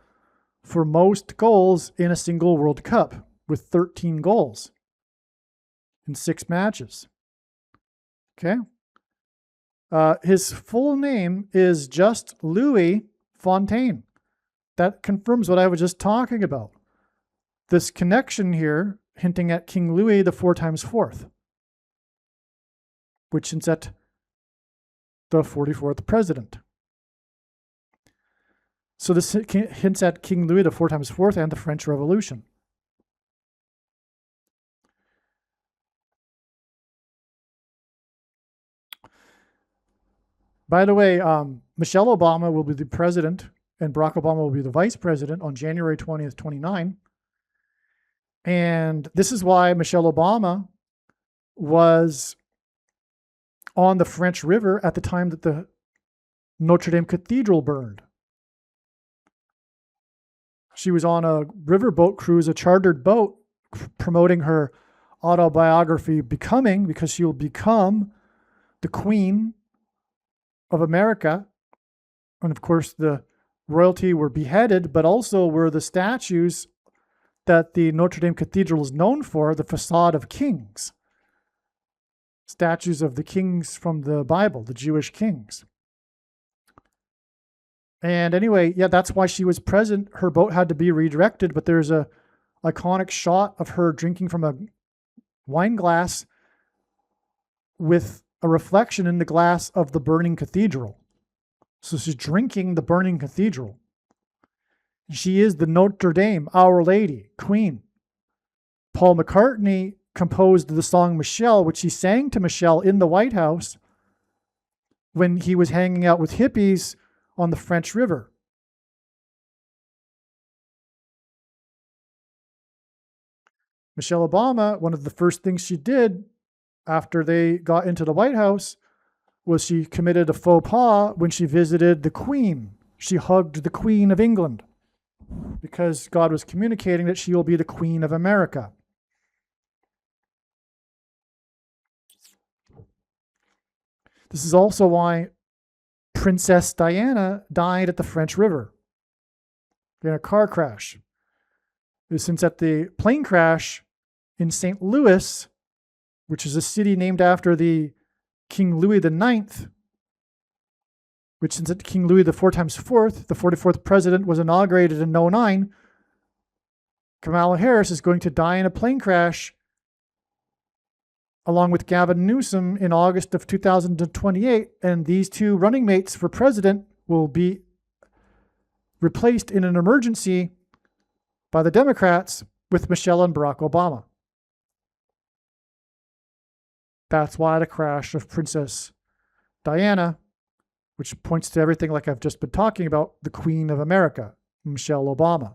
S1: for most goals in a single World Cup, with 13 goals in 6 matches. Okay? His full name is just Louis Fontaine. That confirms what I was just talking about. This connection here, hinting at King Louis the 4 times 4th, which hints at the 44th president. So this hints at King Louis the 4 times 4th and the French Revolution. By the way, Michelle Obama will be the president and Barack Obama will be the vice president on January 20th, 29. And this is why Michelle Obama was on the French River at the time that the Notre Dame Cathedral burned. She was on a riverboat cruise, a chartered boat, promoting her autobiography, Becoming, because she will become the Queen of America. And of course, the royalty were beheaded, but also were the statues that the Notre Dame Cathedral is known for, the facade of kings. Statues of the kings from the Bible, the Jewish kings. And anyway, yeah, that's why she was present. Her boat had to be redirected, but there's a iconic shot of her drinking from a wine glass with a reflection in the glass of the burning cathedral. So she's drinking the burning cathedral. She is the Notre Dame, Our Lady, Queen. Paul McCartney composed the song Michelle, which he sang to Michelle in the White House when he was hanging out with hippies on the French River. Michelle Obama, one of the first things she did after they got into the White House was she committed a faux pas when she visited the Queen. She hugged the Queen of England because God was communicating that she will be the Queen of America. This is also why Princess Diana died at the French River in a car crash. Since at the plane crash in St. Louis, which is a city named after the King Louis IX, which since at King Louis the 4x4, the 44th president, was inaugurated in 2009, Kamala Harris is going to die in a plane crash along with Gavin Newsom in August of 2028, and these two running mates for president will be replaced in an emergency by the Democrats with Michelle and Barack Obama. That's why the crash of Princess Diana, which points to everything like I've just been talking about, the Queen of America, Michelle Obama.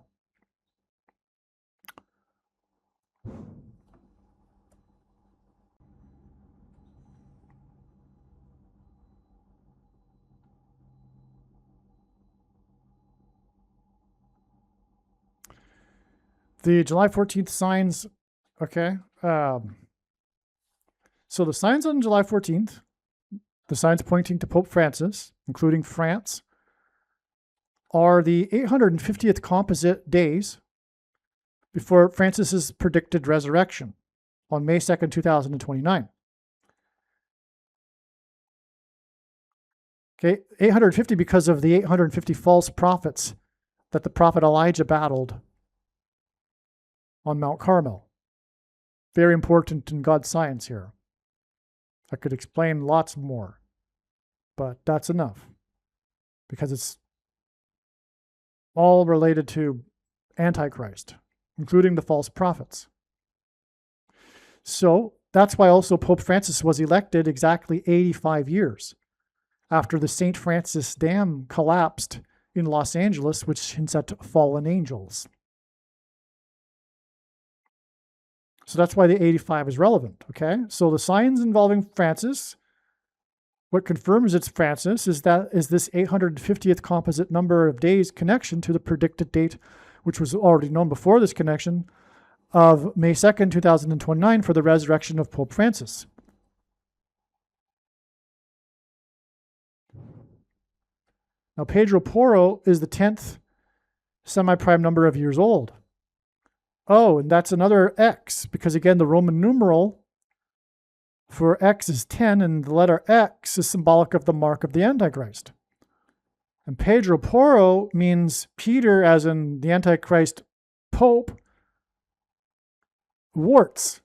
S1: The July 14th signs, okay. So the signs on July 14th, the signs pointing to Pope Francis, including France, are the 850th composite days before Francis's predicted resurrection on May 2nd, 2029. Okay, 850 because of the 850 false prophets that the prophet Elijah battled on Mount Carmel. Very important in God's science here. I could explain lots more, but that's enough because it's all related to Antichrist, including the false prophets. So that's why also Pope Francis was elected exactly 85 years after the St. Francis Dam collapsed in Los Angeles, which hints at fallen angels. So that's why the 85 is relevant, okay? So the signs involving Francis, what confirms it's Francis is this 850th composite number of days connection to the predicted date, which was already known before this connection, of May 2nd, 2029 for the resurrection of Pope Francis. Now, Pedro Porro is the 10th semi-prime number of years old. Oh, and that's another X, because again, the Roman numeral for X is 10, and the letter X is symbolic of the mark of the Antichrist. And Pedro Porro means Peter, as in the Antichrist Pope, warts,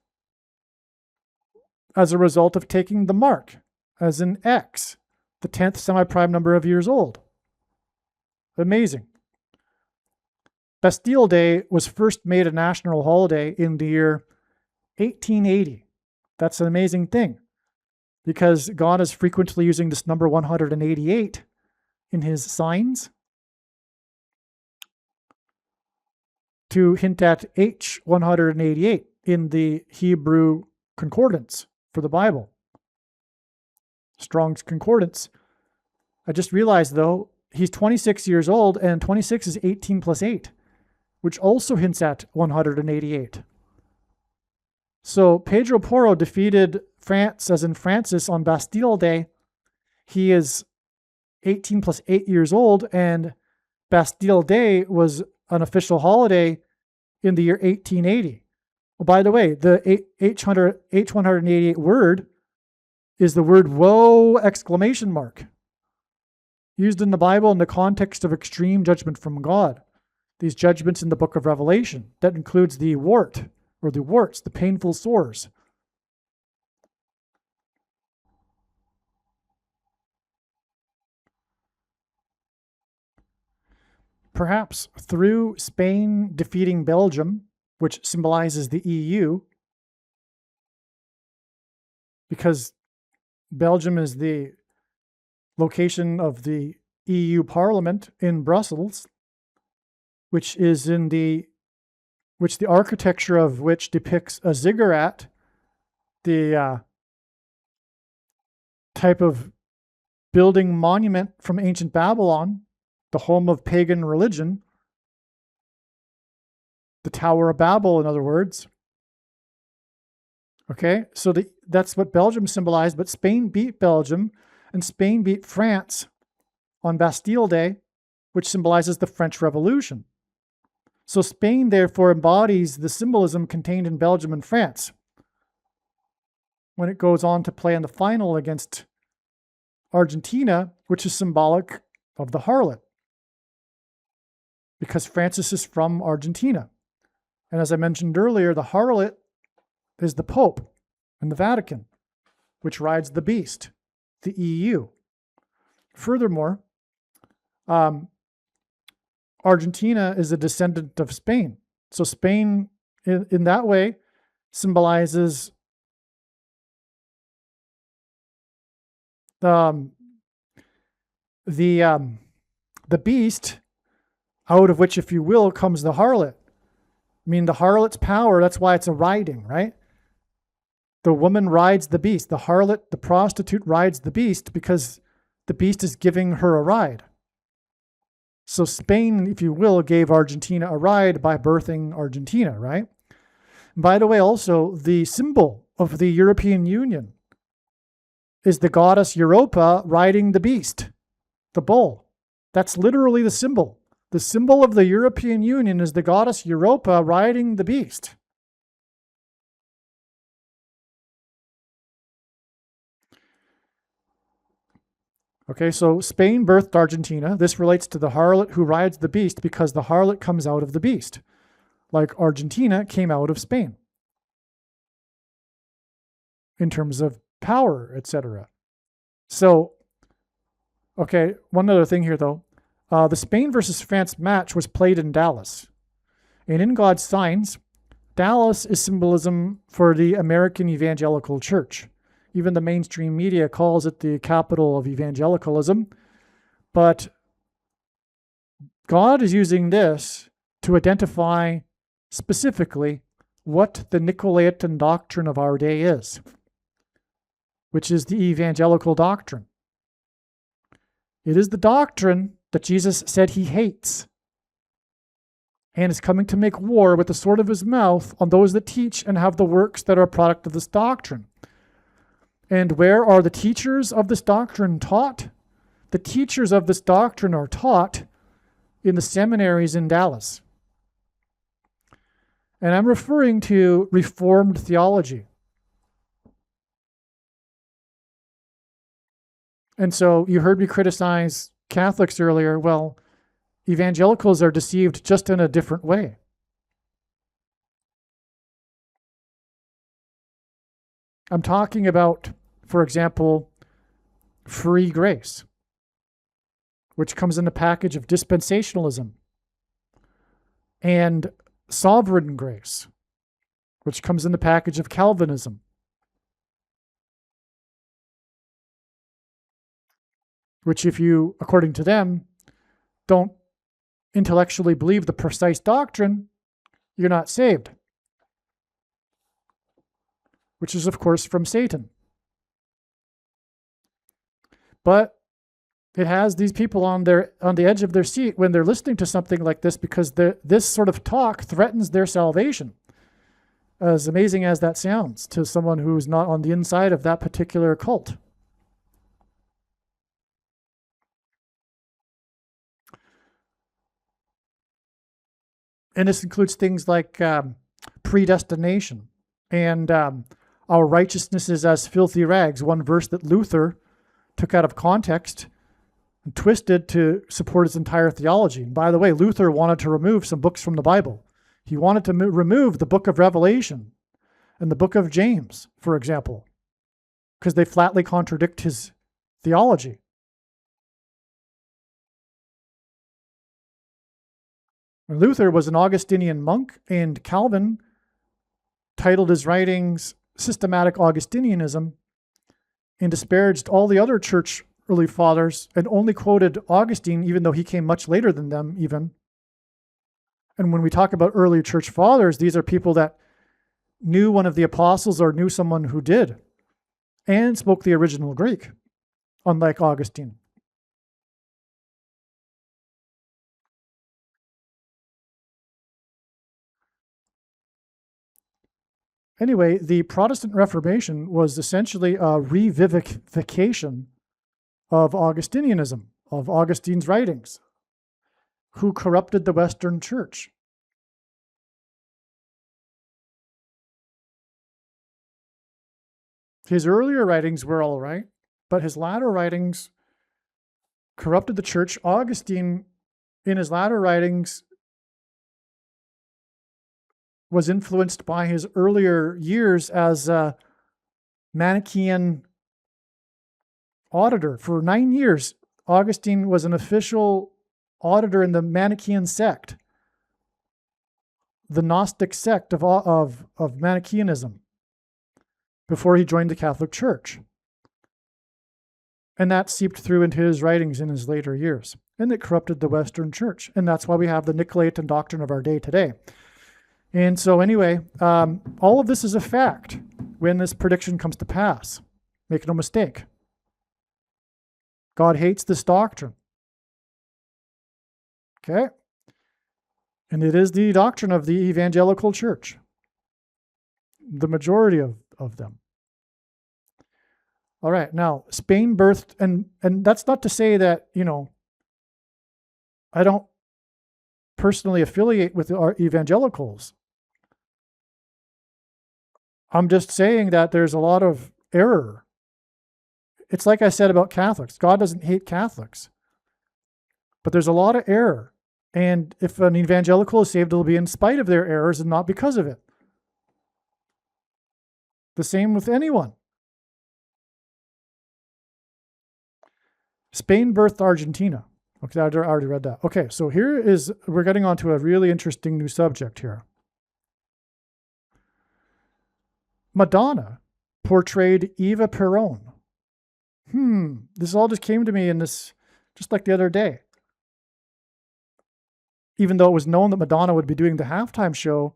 S1: as a result of taking the mark, as in X, the 10th semi-prime number of years old. Amazing. Bastille Day was first made a national holiday in the year 1880. That's an amazing thing, because God is frequently using this number 188 in his signs to hint at H188 in the Hebrew concordance for the Bible. Strong's concordance. I just realized, though, he's 26 years old, and 26 is 18 plus 8, which also hints at 188. So Pedro Porro defeated France, as in Francis, on Bastille Day. He is 18 plus 8 years old, and Bastille Day was an official holiday in the year 1880. Well, by the way, the H188 word is the word woe exclamation mark, used in the Bible in the context of extreme judgment from God. These judgments in the book of Revelation, that includes the wart, or the warts, the painful sores. Perhaps through Spain defeating Belgium, which symbolizes the EU, because Belgium is the location of the EU Parliament in Brussels, which the architecture of which depicts a ziggurat, the type of building monument from ancient Babylon, the home of pagan religion, the Tower of Babel, in other words. Okay, so that's what Belgium symbolized, but Spain beat Belgium, and Spain beat France on Bastille Day, which symbolizes the French Revolution. So Spain, therefore, embodies the symbolism contained in Belgium and France when it goes on to play in the final against Argentina, which is symbolic of the harlot, because Francis is from Argentina. And as I mentioned earlier, the harlot is the Pope and the Vatican, which rides the beast, the EU. Furthermore, Argentina is a descendant of Spain. So Spain, in that way, symbolizes the beast, out of which, if you will, comes the harlot. I mean, the harlot's power, that's why it's a riding, right? The woman rides the beast. The harlot, the prostitute, rides the beast because the beast is giving her a ride. So Spain, if you will, gave Argentina a ride by birthing Argentina, right? And by the way, also, the symbol of the European Union is the goddess Europa riding the beast, the bull. That's literally the symbol. The symbol of the European Union is the goddess Europa riding the beast. Okay, so Spain birthed Argentina. This relates to the harlot who rides the beast because the harlot comes out of the beast, like Argentina came out of Spain in terms of power, etc. So, okay, one other thing here, though. The Spain versus France match was played in Dallas. And in God's signs, Dallas is symbolism for the American evangelical church. Even the mainstream media calls it the capital of evangelicalism. But God is using this to identify specifically what the Nicolaitan doctrine of our day is, which is the evangelical doctrine. It is the doctrine that Jesus said he hates and is coming to make war with the sword of his mouth on those that teach and have the works that are a product of this doctrine. And where are the teachers of this doctrine taught? The teachers of this doctrine are taught in the seminaries in Dallas. And I'm referring to Reformed theology. And so you heard me criticize Catholics earlier. Well, evangelicals are deceived just in a different way. I'm talking about, for example, free grace, which comes in the package of dispensationalism, and sovereign grace, which comes in the package of Calvinism. which if you, according to them, don't intellectually believe the precise doctrine, you're not saved, which is, of course, from Satan. But it has these people on the edge of their seat when they're listening to something like this, because this sort of talk threatens their salvation. As amazing as that sounds to someone who's not on the inside of that particular cult. And this includes things like predestination and our righteousness is as filthy rags, one verse that Luther took out of context and twisted to support his entire theology. And by the way, Luther wanted to remove some books from the Bible. He wanted to remove the book of Revelation and the book of James, for example, because they flatly contradict his theology. Luther was an Augustinian monk, and Calvin titled his writings Systematic Augustinianism and disparaged all the other church early fathers and only quoted Augustine, even though he came much later than them even. And when we talk about early church fathers, these are people that knew one of the apostles or knew someone who did and spoke the original Greek, unlike Augustine. Anyway, the Protestant Reformation was essentially a revivification of Augustinianism, of Augustine's writings, who corrupted the Western Church. His earlier writings were all right, but his latter writings corrupted the church. Augustine, in his latter writings, was influenced by his earlier years as a Manichaean auditor. For 9 years, Augustine was an official auditor in the Manichaean sect, the Gnostic sect of Manichaeanism, before he joined the Catholic Church. And that seeped through into his writings in his later years, and it corrupted the Western Church. And that's why we have the Nicolaitan doctrine of our day today. And so anyway, all of this is a fact when this prediction comes to pass. Make no mistake. God hates this doctrine. Okay? And it is the doctrine of the evangelical church. The majority of them. All right, now, Spain birthed, and that's not to say that, I don't personally affiliate with our evangelicals. I'm just saying that there's a lot of error. It's like I said about Catholics. God doesn't hate Catholics. But there's a lot of error. And if an evangelical is saved, it'll be in spite of their errors and not because of it. The same with anyone. Spain birthed Argentina. Okay, I already read that. Okay, so we're getting onto a really interesting new subject here. Madonna portrayed Eva Perón. This all just came to me just like the other day. Even though it was known that Madonna would be doing the halftime show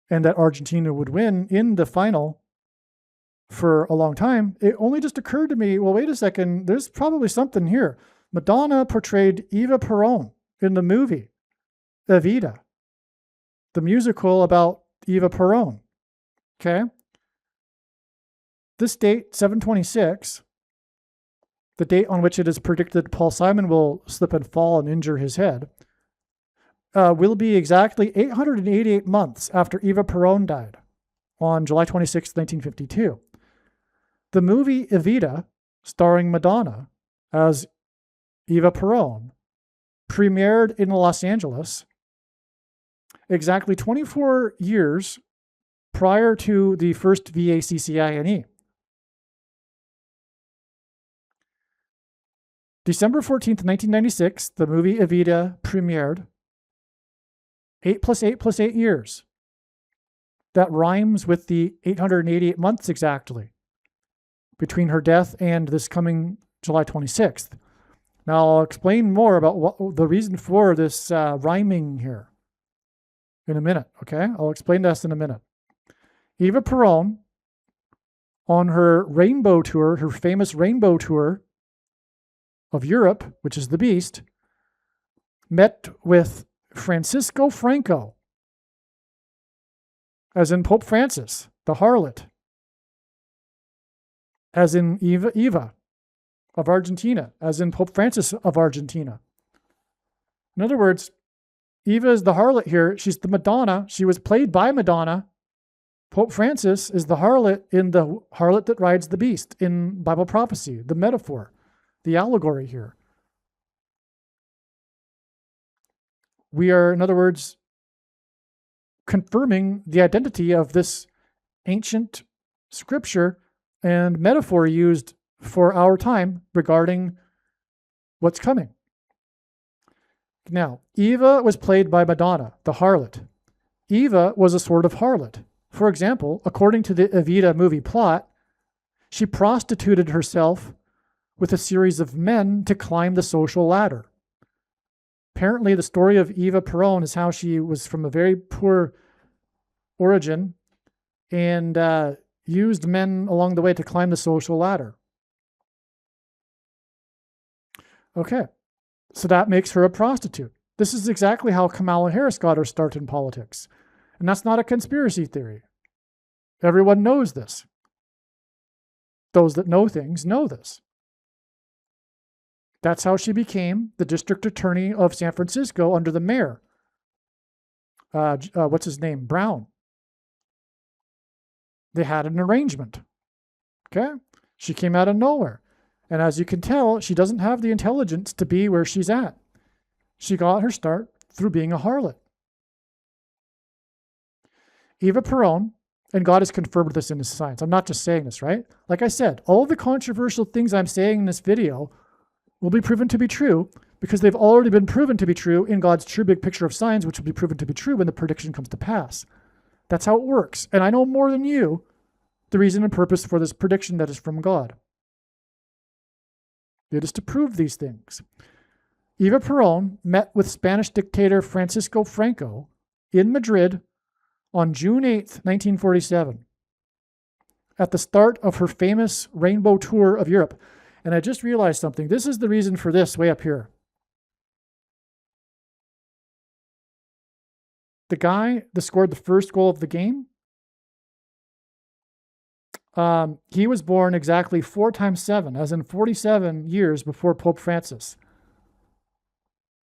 S1: and that Argentina would win in the final for a long time, it only just occurred to me, well, wait a second, there's probably something here. Madonna portrayed Eva Perón in the movie Evita, the musical about Eva Perón. Okay? This date, 7/26, the date on which it is predicted Paul Simon will slip and fall and injure his head, will be exactly 888 months after Eva Perón died on July 26, 1952. The movie Evita, starring Madonna as Eva Perón, premiered in Los Angeles exactly 24 years prior to the first VACCINE. December 14th, 1996, the movie Evita premiered. 8 plus 8 plus 8 years. That rhymes with the 888 months exactly between her death and this coming July 26th. Now, I'll explain more about what the reason for this rhyming here in a minute, okay? I'll explain this in a minute. Eva Peron, on her rainbow tour, her famous rainbow tour of Europe, which is the Beast, met with Francisco Franco, as in Pope Francis, the harlot, as in Eva of Argentina, as in Pope Francis of Argentina. In other words, Eva is the harlot here. She's the Madonna. She was played by Madonna. Pope Francis is the harlot in the harlot that rides the beast in Bible prophecy, the metaphor, the allegory here. We are, in other words, confirming the identity of this ancient scripture and metaphor used for our time regarding what's coming. Now, Eva was played by Madonna, the harlot. Eva was a sort of harlot. For example, according to the Evita movie plot, she prostituted herself with a series of men to climb the social ladder. Apparently, the story of Eva Peron is how she was from a very poor origin and used men along the way to climb the social ladder. Okay, so that makes her a prostitute. This is exactly how Kamala Harris got her start in politics. And that's not a conspiracy theory. Everyone knows this. Those that know things know this. That's how she became the district attorney of San Francisco under the mayor. What's his name? Brown. They had an arrangement. Okay? She came out of nowhere. And as you can tell, she doesn't have the intelligence to be where she's at. She got her start through being a harlot. Eva Peron, and God has confirmed this in his science. I'm not just saying this, right? Like I said, all of the controversial things I'm saying in this video will be proven to be true because they've already been proven to be true in God's true big picture of signs, which will be proven to be true when the prediction comes to pass. That's how it works. And I know more than you the reason and purpose for this prediction that is from God. It is to prove these things. Eva Peron met with Spanish dictator Francisco Franco in Madrid on June 8th, 1947, at the start of her famous rainbow tour of Europe. And I just realized something. This is the reason for this way up here. The guy that scored the first goal of the game, he was born exactly 4 times 7, as in 47 years before Pope Francis.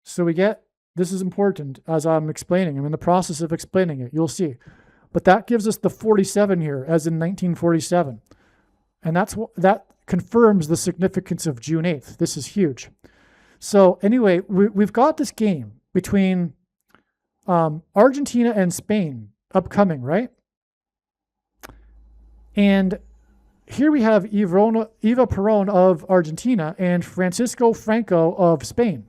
S1: So we get, this is important as I'm explaining. I'm in the process of explaining it. You'll see. But that gives us the 47 here, as in 1947. And that confirms the significance of June 8th. This is huge. So anyway, we've got this game between Argentina and Spain upcoming, right? And here we have Eva Peron of Argentina and Francisco Franco of Spain.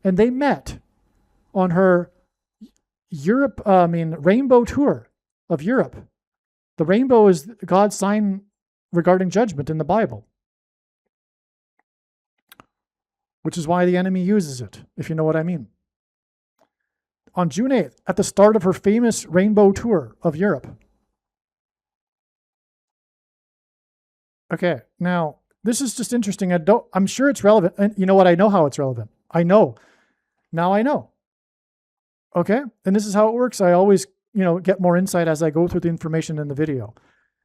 S1: And they met on her rainbow tour of Europe. The rainbow is God's sign regarding judgment in the Bible, which is why the enemy uses it, if you know what I mean. On June 8th, at the start of her famous rainbow tour of Europe. Okay, now this is just interesting. I'm sure it's relevant. And you know what? I know how it's relevant. I know. Now I know. Okay, and this is how it works. I always, get more insight as I go through the information in the video.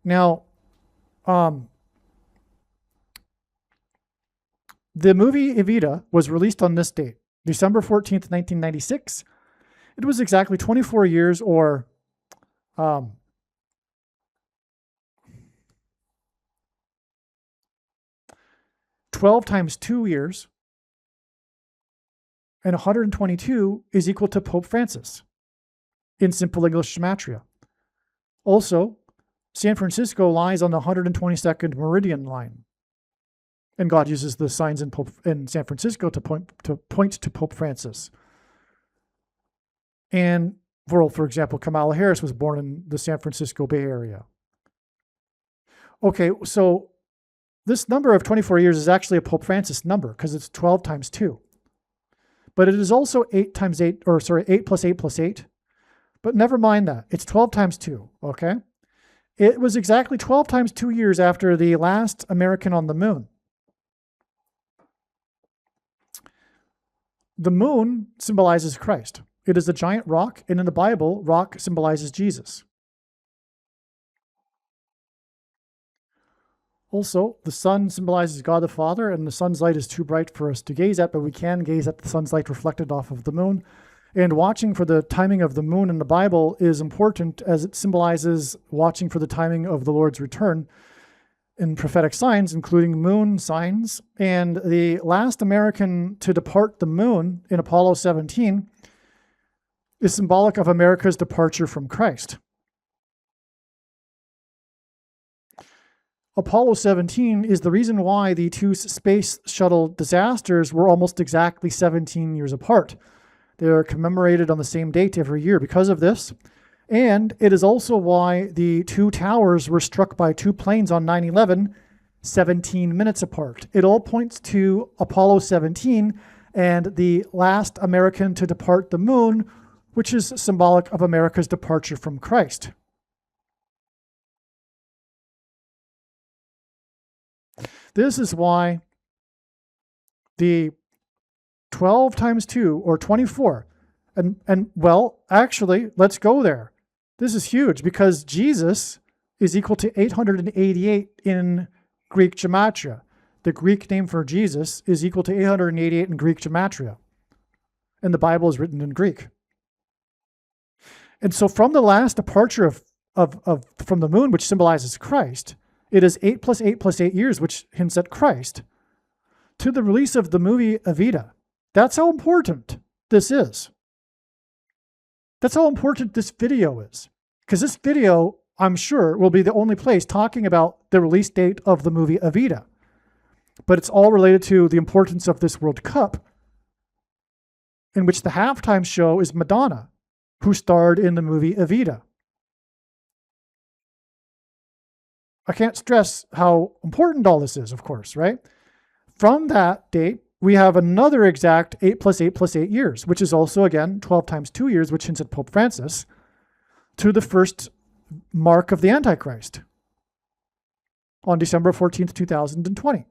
S1: Now, the movie Evita was released on this date, December 14th, 1996. It was exactly 24 years or 12 times 2 years, and 122 is equal to Pope Francis in simple English gematria. Also, San Francisco lies on the 122nd meridian line. And God uses the signs in San Francisco to point to Pope Francis. And, for example, Kamala Harris was born in the San Francisco Bay Area. Okay, so This number of 24 years is actually a Pope Francis number because it's 12 times 2. But it is also 8 plus 8 plus 8. But never mind that. It's 12 times 2, okay? It was exactly 12 times 2 years after the last American on the moon. The moon symbolizes Christ. It is a giant rock, and in the Bible, rock symbolizes Jesus. Also, the sun symbolizes God the Father, and the sun's light is too bright for us to gaze at, but we can gaze at the sun's light reflected off of the moon. And watching for the timing of the moon in the Bible is important as it symbolizes watching for the timing of the Lord's return in prophetic signs, including moon signs. And the last American to depart the moon in Apollo 17 is symbolic of America's departure from Christ. Apollo 17 is the reason why the two space shuttle disasters were almost exactly 17 years apart. They are commemorated on the same date every year because of this. And it is also why the two towers were struck by two planes on 9/11, 17 minutes apart. It all points to Apollo 17 and the last American to depart the moon, which is symbolic of America's departure from Christ. This is why the 12 times 2, or 24, and well, actually, let's go there. This is huge because Jesus is equal to 888 in Greek gematria. The Greek name for Jesus is equal to 888 in Greek gematria. And the Bible is written in Greek. And so from the last departure from the moon, which symbolizes Christ, it is 8 plus 8 plus 8 years, which hints at Christ, to the release of the movie Evita. That's how important this is. That's how important this video is. Because this video, I'm sure, will be the only place talking about the release date of the movie Evita. But it's all related to the importance of this World Cup, in which the halftime show is Madonna, who starred in the movie Evita. I can't stress how important all this is, of course, right? From that date, we have another exact 8 plus 8 plus 8 years, which is also, again, 12 times 2 years, which hints at Pope Francis, to the first mark of the Antichrist on December 14th, 2020.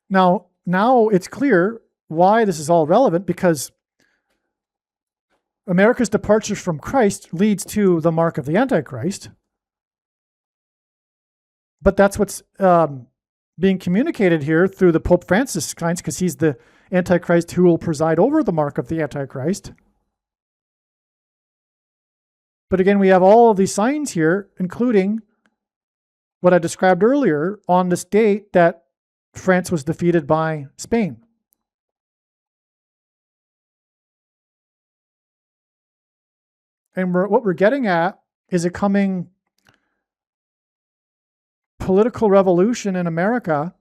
S1: Now it's clear why this is all relevant, because America's departure from Christ leads to the mark of the Antichrist. But that's what's being communicated here through the Pope Francis signs, because he's the Antichrist who will preside over the mark of the Antichrist. But again, we have all of these signs here, including what I described earlier on this date that France was defeated by Spain. And what we're getting at is a coming political revolution in America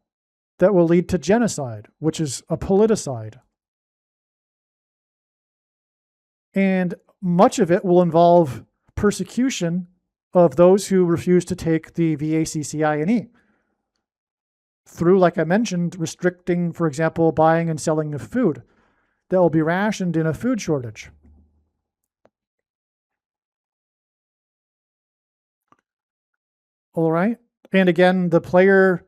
S1: that will lead to genocide, which is a politicide. And much of it will involve persecution of those who refuse to take the VACCINE through, like I mentioned, restricting, for example, buying and selling of food that will be rationed in a food shortage. All right. And again, the player,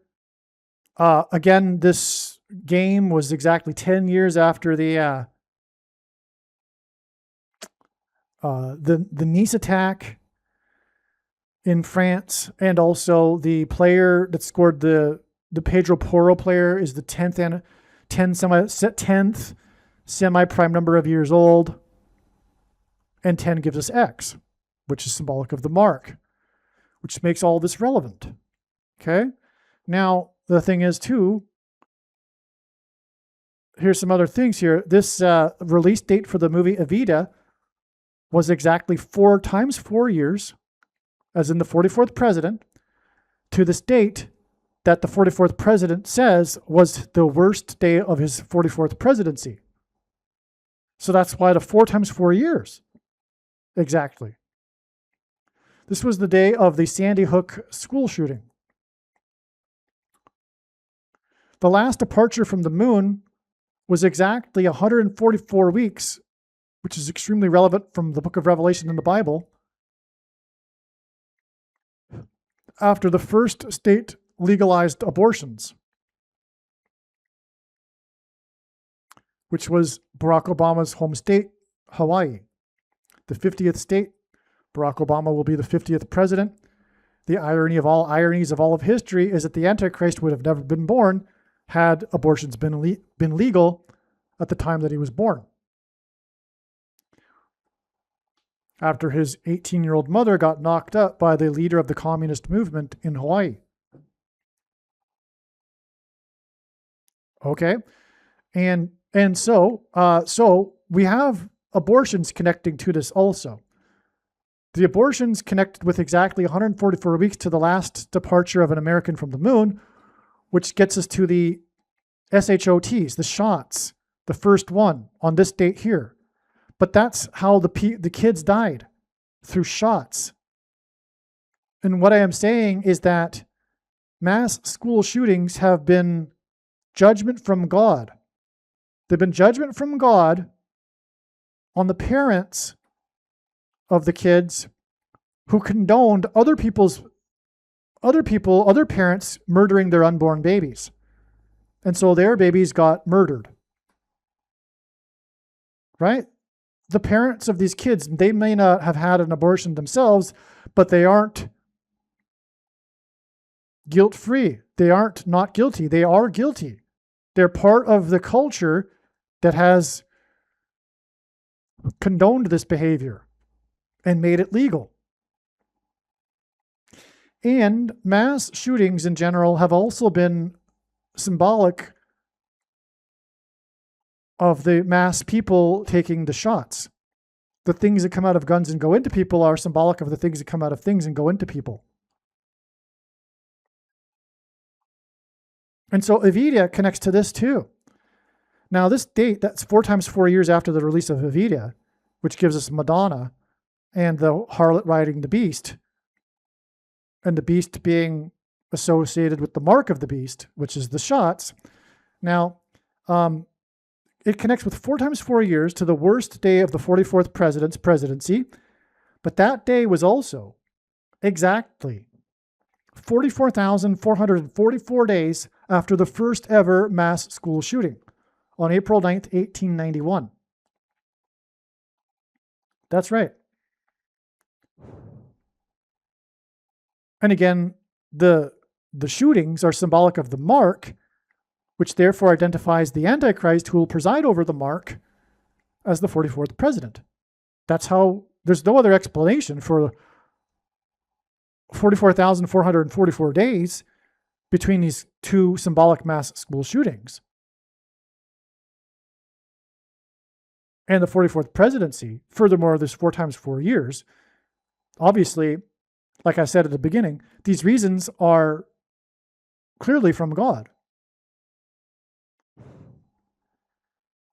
S1: again, this game was exactly 10 years after the Nice attack in France, and also the player that scored the Pedro Porro player is the 10th semi-prime number of years old, and 10 gives us X, which is symbolic of the mark, which makes all this relevant. Okay? Now, the thing is, too, here's some other things here. This release date for the movie Evita was exactly 4 times 4 years, as in the 44th president, to this date that the 44th president says was the worst day of his 44th presidency. So that's why the 4 times 4 years. Exactly. This was the day of the Sandy Hook school shooting. The last departure from the moon was exactly 144 weeks, which is extremely relevant from the book of Revelation in the Bible, after the first state legalized abortions, which was Barack Obama's home state, Hawaii. The 50th state. Barack Obama will be the 50th president. The irony of all ironies of all of history is that the Antichrist would have never been born had abortions been legal at the time that he was born. After his 18-year-old mother got knocked up by the leader of the communist movement in Hawaii. Okay, and so we have abortions connecting to this also. The abortions connected with exactly 144 weeks to the last departure of an American from the moon, which gets us to the SHOTs, the shots, the first one on this date here. But that's how the kids died, through shots. And what I am saying is that mass school shootings have been judgment from God. They've been judgment from God on the parents of the kids who condoned other parents murdering their unborn babies. And so their babies got murdered. Right? The parents of these kids, they may not have had an abortion themselves, but they aren't guilt-free. They aren't not guilty. They are guilty. They're part of the culture that has condoned this behavior and made it legal. And mass shootings in general have also been symbolic of the mass people taking the shots. The things that come out of guns and go into people are symbolic of the things that come out of things and go into people. And so Evita connects to this too. Now this date, that's 4 times 4 years after the release of Evita, which gives us Madonna and the harlot riding the beast, and the beast being associated with the mark of the beast, which is the shots. Now, it connects with 4 times 4 years to the worst day of the 44th president's presidency, but that day was also exactly 44,444 days after the first ever mass school shooting on April 9th, 1891. That's right. And again, the shootings are symbolic of the mark, which therefore identifies the Antichrist who will preside over the mark as the 44th president. That's how, there's no other explanation for 44,444 days between these 2 symbolic mass school shootings. And the 44th presidency, furthermore, this 4 times 4 years, obviously, like I said at the beginning, these reasons are clearly from God.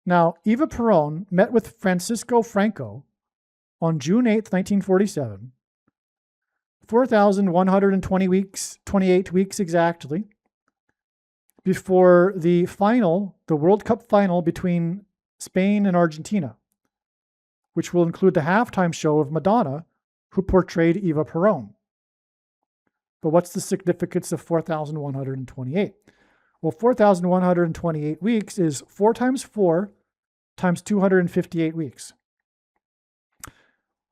S1: Now, Eva Perón met with Francisco Franco on June 8th, 1947, 4,120 weeks, 28 weeks exactly, before the final, the World Cup final between Spain and Argentina, which will include the halftime show of Madonna, who portrayed Eva Perón. But what's the significance of 4,128? Well, 4,128 weeks is 4 times 4 times 258 weeks.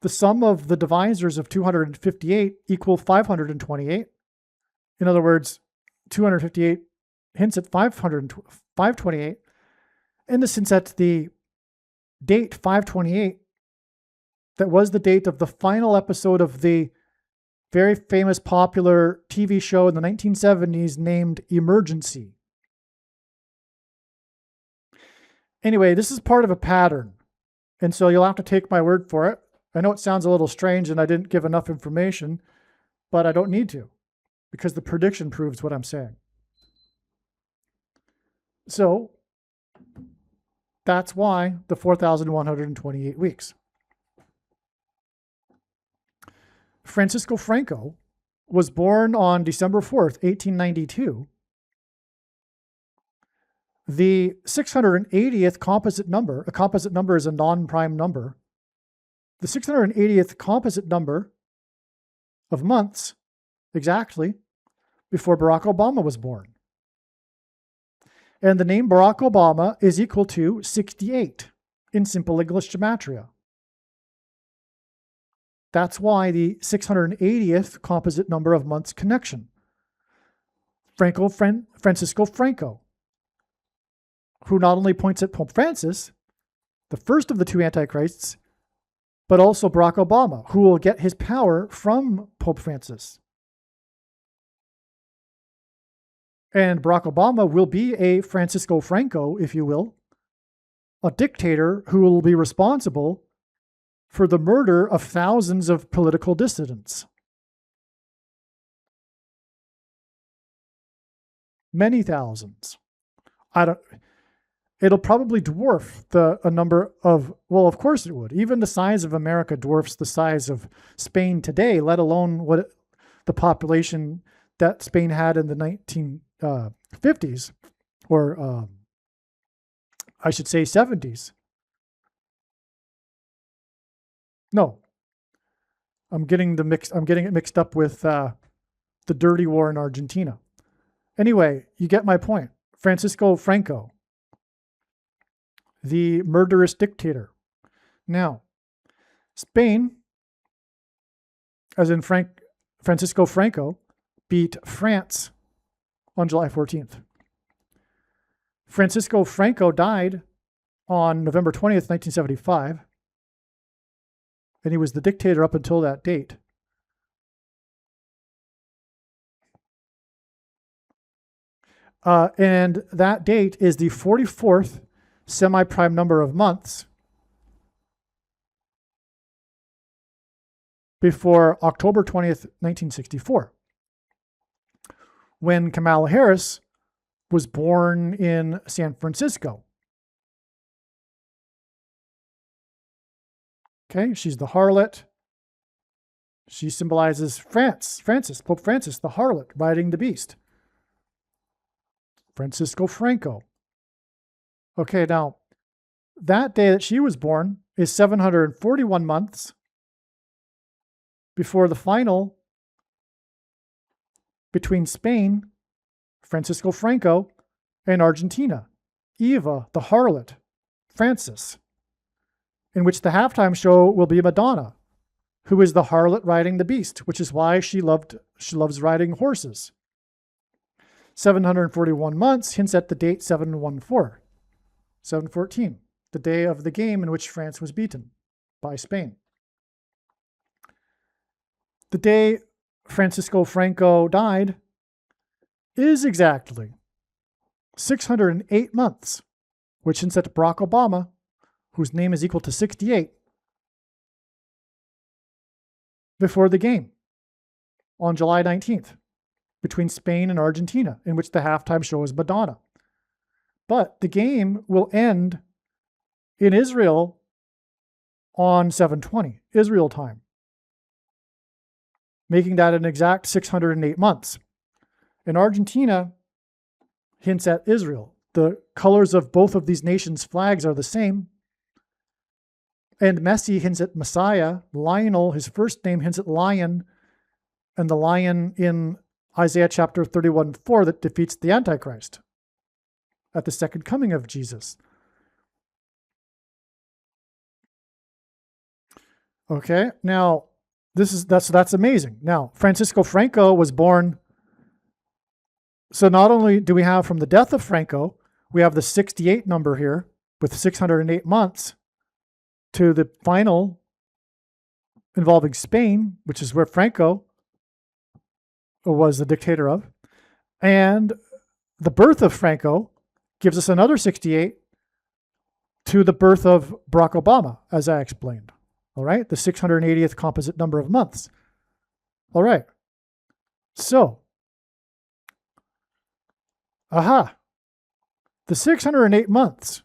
S1: The sum of the divisors of 258 equal 528. In other words, 258 hints at 528. And this hints at the date 528 that was the date of the final episode of the very famous popular TV show in the 1970s named Emergency. Anyway, this is part of a pattern, and so you'll have to take my word for it. I know it sounds a little strange and I didn't give enough information, but I don't need to, because the prediction proves what I'm saying. So that's why the 4,128 weeks. Francisco Franco was born on December 4th, 1892. The 680th composite number, a composite number is a non-prime number, the 680th composite number of months exactly before Barack Obama was born. And the name Barack Obama is equal to 68 in simple English gematria. That's why the 680th composite number of months connection. Francisco Franco, who not only points at Pope Francis, the first of the two antichrists, but also Barack Obama, who will get his power from Pope Francis. And Barack Obama will be a Francisco Franco, if you will, a dictator who will be responsible for the murder of thousands of political dissidents. Many thousands. It'll probably dwarf a number of, well, of course it would. Even the size of America dwarfs the size of Spain today, let alone what the population that Spain had in the 1950s, or I should say 70s. No, I'm getting it mixed up with the dirty war in Argentina. Anyway, you get my point. Francisco Franco, the murderous dictator. Now, Spain, as in Francisco Franco, beat France on July 14th. Francisco Franco died on November 20th, 1975, and he was the dictator up until that date. And that date is the 44th semi-prime number of months before October 20th, 1964, when Kamala Harris was born in San Francisco. Okay, she's the harlot. She symbolizes Pope Francis, the harlot, riding the beast. Francisco Franco. Okay, now, that day that she was born is 741 months before the final between Spain, Francisco Franco, and Argentina, Eva, the harlot, Francis, in which the halftime show will be Madonna, who is the harlot riding the beast, which is why she loves riding horses. 741 months hints at the date 714, the day of the game in which France was beaten by Spain. The day Francisco Franco died is exactly 608 months, which hints at Barack Obama, whose name is equal to 68, before the game on July 19th between Spain and Argentina, in which the halftime show is Madonna. But the game will end in Israel on 7/20, Israel time, making that an exact 608 months. And Argentina hints at Israel. The colors of both of these nations' flags are the same. And Messi hints at Messiah. Lionel, his first name, hints at lion. And the lion in Isaiah chapter 31:4 that defeats the Antichrist at the second coming of Jesus. Okay, now that's amazing. Now, Francisco Franco was born. So not only do we have from the death of Franco, we have the 68 number here with 608 months to the final involving Spain, which is where Franco was the dictator of. And the birth of Franco gives us another 68 to the birth of Barack Obama, as I explained. All right, the 680th composite number of months. All right, so, the 608 months,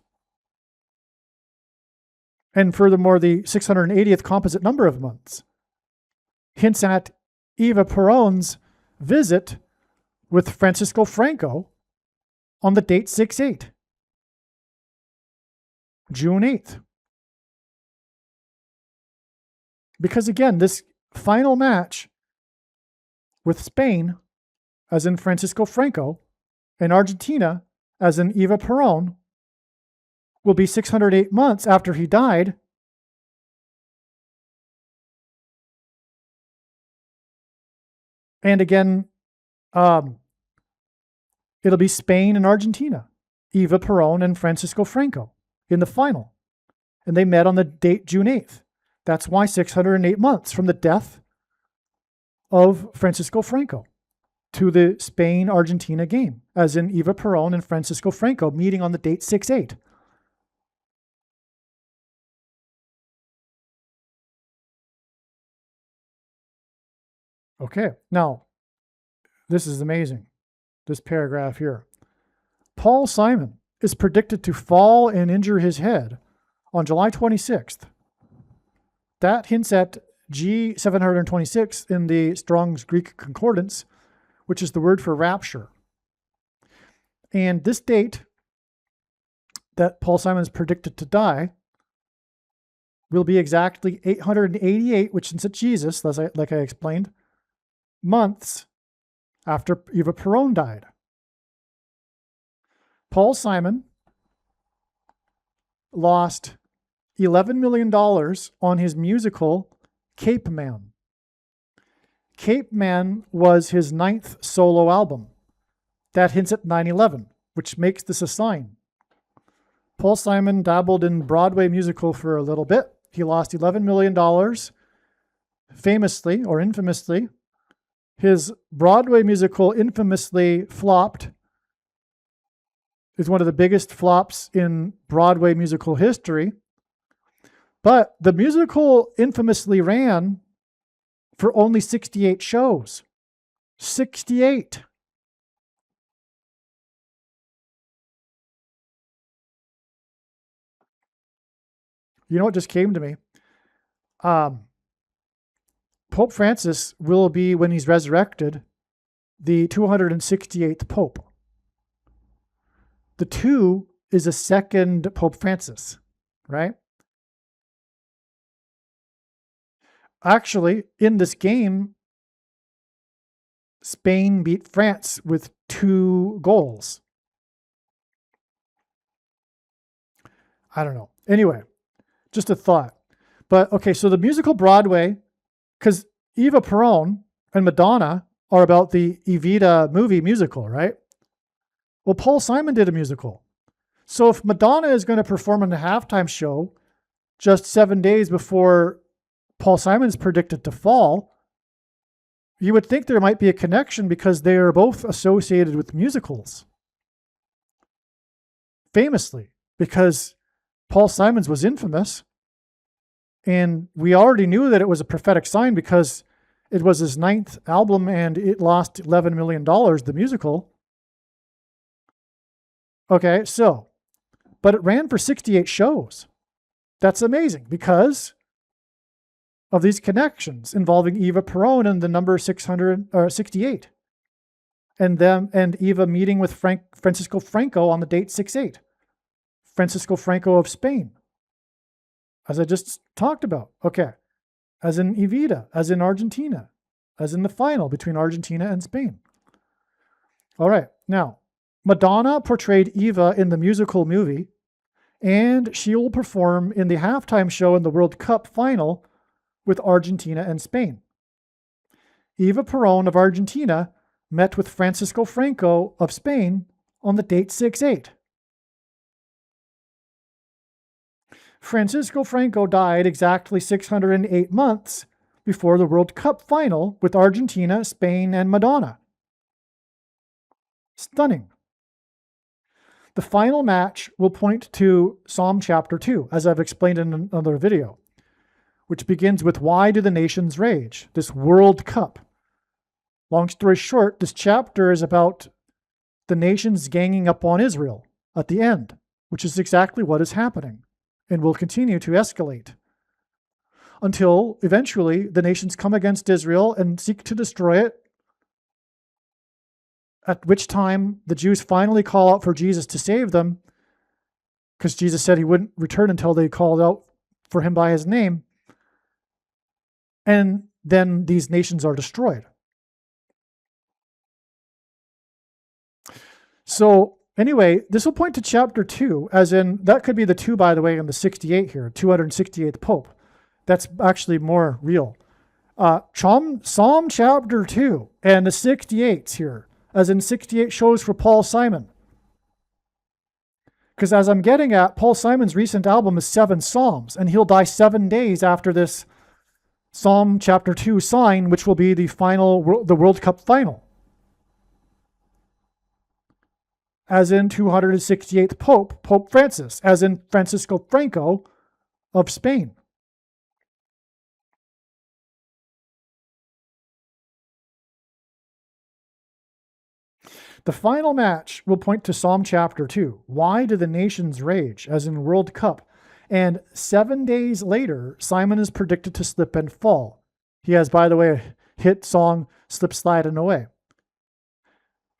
S1: and furthermore, the 680th composite number of months hints at Eva Perón's visit with Francisco Franco on the date 6/8, June 8th. Because again, this final match with Spain, as in Francisco Franco, and Argentina, as in Eva Perón, will be 608 months after he died. And again, it'll be Spain and Argentina, Eva Perón and Francisco Franco in the final. And they met on the date June 8th. That's why 608 months from the death of Francisco Franco to the Spain-Argentina game, as in Eva Perón and Francisco Franco meeting on the date 6/8. Okay, now, this is amazing, this paragraph here. Paul Simon is predicted to fall and injure his head on July 26th. That hints at G726 in the Strong's Greek Concordance, which is the word for rapture. And this date that Paul Simon is predicted to die will be exactly 888, which is Jesus, like I explained, months after Eva Perón died. Paul Simon lost $11 million on his musical Cape Man. Cape Man was his 9th solo album. That hints at 9/11, which makes this a sign. Paul Simon dabbled in Broadway musical for a little bit. He lost $11 million, famously or infamously. His Broadway musical infamously flopped. It's one of the biggest flops in Broadway musical history. But the musical infamously ran for only 68 shows. 68. You know what just came to me? Pope Francis will be, when he's resurrected, the 268th Pope. The 2 is a second Pope Francis, right? Actually, in this game, Spain beat France with 2 goals. I don't know. Anyway, just a thought. But okay, so the musical Broadway, because Eva Perón and Madonna are about the Evita movie musical, right? Well, Paul Simon did a musical. So if Madonna is going to perform in the halftime show just 7 days before Paul Simon is predicted to fall, you would think there might be a connection because they are both associated with musicals. Famously, because Paul Simon's was infamous, and we already knew that it was a prophetic sign because it was his 9th album and it lost $11 million, the musical. Okay, so, but it ran for 68 shows. That's amazing because of these connections involving Eva Perón and the number 668. And Eva meeting with Francisco Franco on the date 6/8. Francisco Franco of Spain, as I just talked about. Okay, as in Evita, as in Argentina, as in the final between Argentina and Spain. All right, now, Madonna portrayed Eva in the musical movie, and she will perform in the halftime show in the World Cup final with Argentina and Spain. Eva Perón of Argentina met with Francisco Franco of Spain on the date 6/8. Francisco Franco died exactly 608 months before the World Cup final with Argentina, Spain, and Madonna. Stunning. The final match will point to Psalm chapter 2, as I've explained in another video, which begins with, "Why do the nations rage?" This World Cup. Long story short, this chapter is about the nations ganging up on Israel at the end, which is exactly what is happening and will continue to escalate. until eventually the nations come against Israel and seek to destroy it, at which time the Jews finally call out for Jesus to save them, because Jesus said he wouldn't return until they called out for him by his name. And then these nations are destroyed. So anyway, this will point to chapter 2, as in, that could be the 2, by the way, in the 68 here, 268th Pope. That's actually more real. Psalm chapter 2 and the 68s here, as in 68 shows for Paul Simon. Because as I'm getting at, Paul Simon's recent album is 7 Psalms, and he'll die 7 days after this Psalm chapter 2 sign, which will be the World Cup final. As in 268th Pope, Pope Francis, as in Francisco Franco of Spain. The final match will point to Psalm chapter 2. Why do the nations rage, as in World Cup? And 7 days later, Simon is predicted to slip and fall. He has, by the way, a hit song, Slip, Slide, and Away.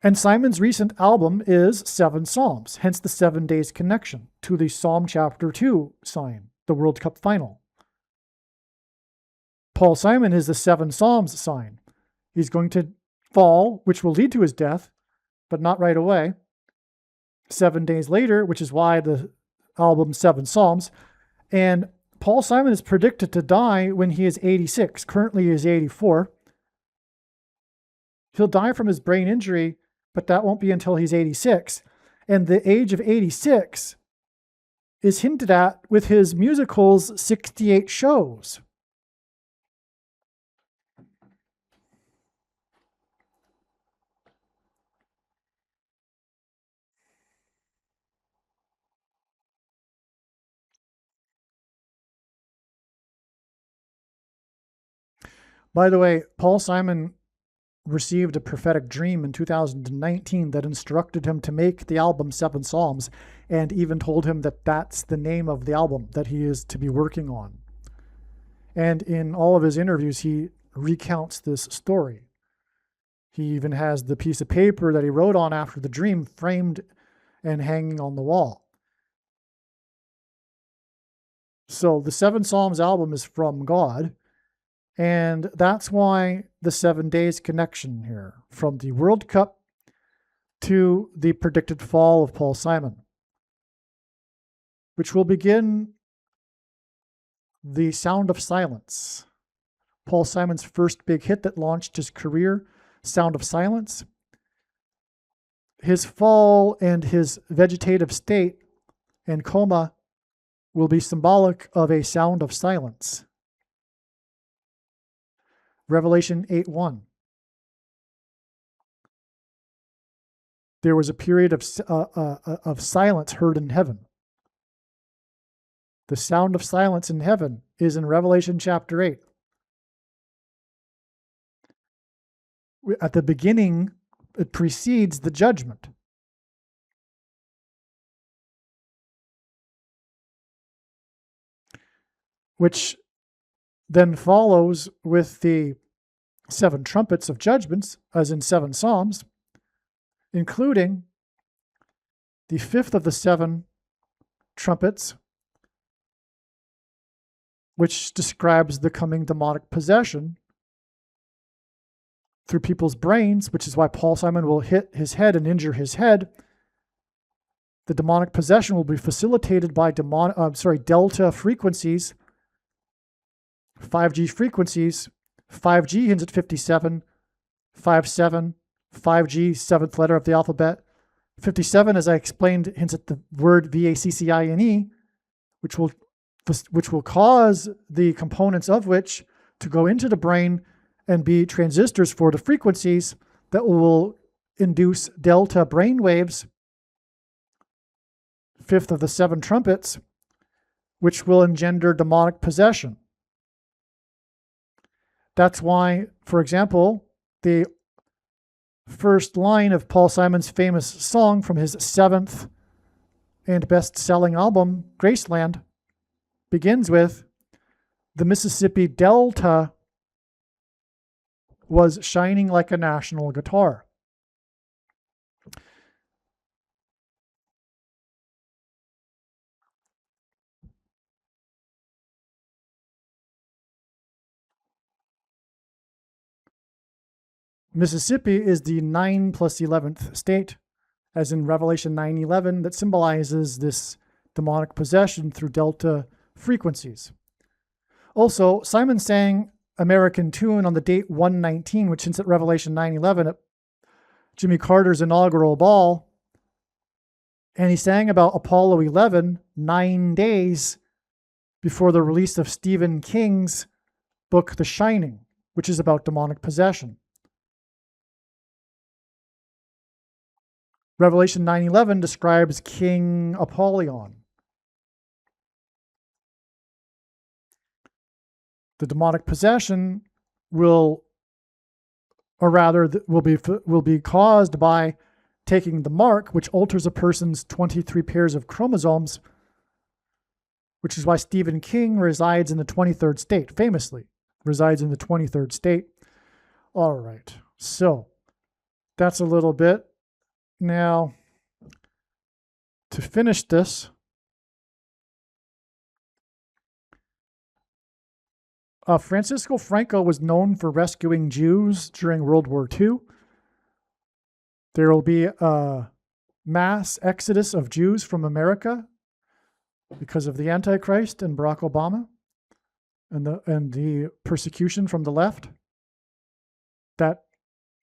S1: And Simon's recent album is 7 Psalms, hence the 7 days connection to the Psalm chapter 2 sign, the World Cup final. Paul Simon is the 7 Psalms sign. He's going to fall, which will lead to his death, but not right away. 7 days later, which is why the album 7 Psalms. And Paul Simon is predicted to die when he is 86. Currently he is 84. He'll die from his brain injury, but that won't be until he's 86. And the age of 86 is hinted at with his musical's 68 shows. By the way, Paul Simon received a prophetic dream in 2019 that instructed him to make the album 7 Psalms, and even told him that that's the name of the album that he is to be working on. And in all of his interviews, he recounts this story. He even has the piece of paper that he wrote on after the dream framed and hanging on the wall. So the 7 Psalms album is from God. And that's why the 7 days connection here, from the World Cup to the predicted fall of Paul Simon, which will begin the Sound of Silence. Paul Simon's first big hit that launched his career, Sound of Silence. His fall and his vegetative state and coma will be symbolic of a sound of silence. Revelation 8:1. There was a period of silence heard in heaven. The sound of silence in heaven is in Revelation chapter 8. At the beginning, it precedes the judgment. Which then follows with the 7 trumpets of judgments, as in 7 Psalms, including the 5th of the 7 trumpets, which describes the coming demonic possession through people's brains, which is why Paul Simon will hit his head and injure his head. The demonic possession will be facilitated by delta frequencies, 5G frequencies. 5G hints at 57, 57, 5G, 7th letter of the alphabet. 57, as I explained, hints at the word VACCINE, which will cause the components of which to go into the brain and be transistors for the frequencies that will induce delta brain waves, 5th of the 7 trumpets, which will engender demonic possession. That's why, for example, the first line of Paul Simon's famous song from his 7th and best-selling album, Graceland, begins with, the Mississippi Delta was shining like a national guitar. Mississippi is the 9 plus 11th state, as in Revelation 9:11, that symbolizes this demonic possession through delta frequencies. Also, Simon sang American Tune on the date 119, which hints at Revelation 9:11 at Jimmy Carter's inaugural ball. And he sang about Apollo 11 9 days before the release of Stephen King's book, The Shining, which is about demonic possession. Revelation 9:11 describes King Apollyon. The demonic possession will be caused by taking the mark, which alters a person's 23 pairs of chromosomes, which is why Stephen King resides in the 23rd state, famously resides in the 23rd state. All right, so that's a little bit. Now, to finish this, Francisco Franco was known for rescuing Jews during World War II. There will be a mass exodus of Jews from America because of the Antichrist and Barack Obama and the persecution from the left that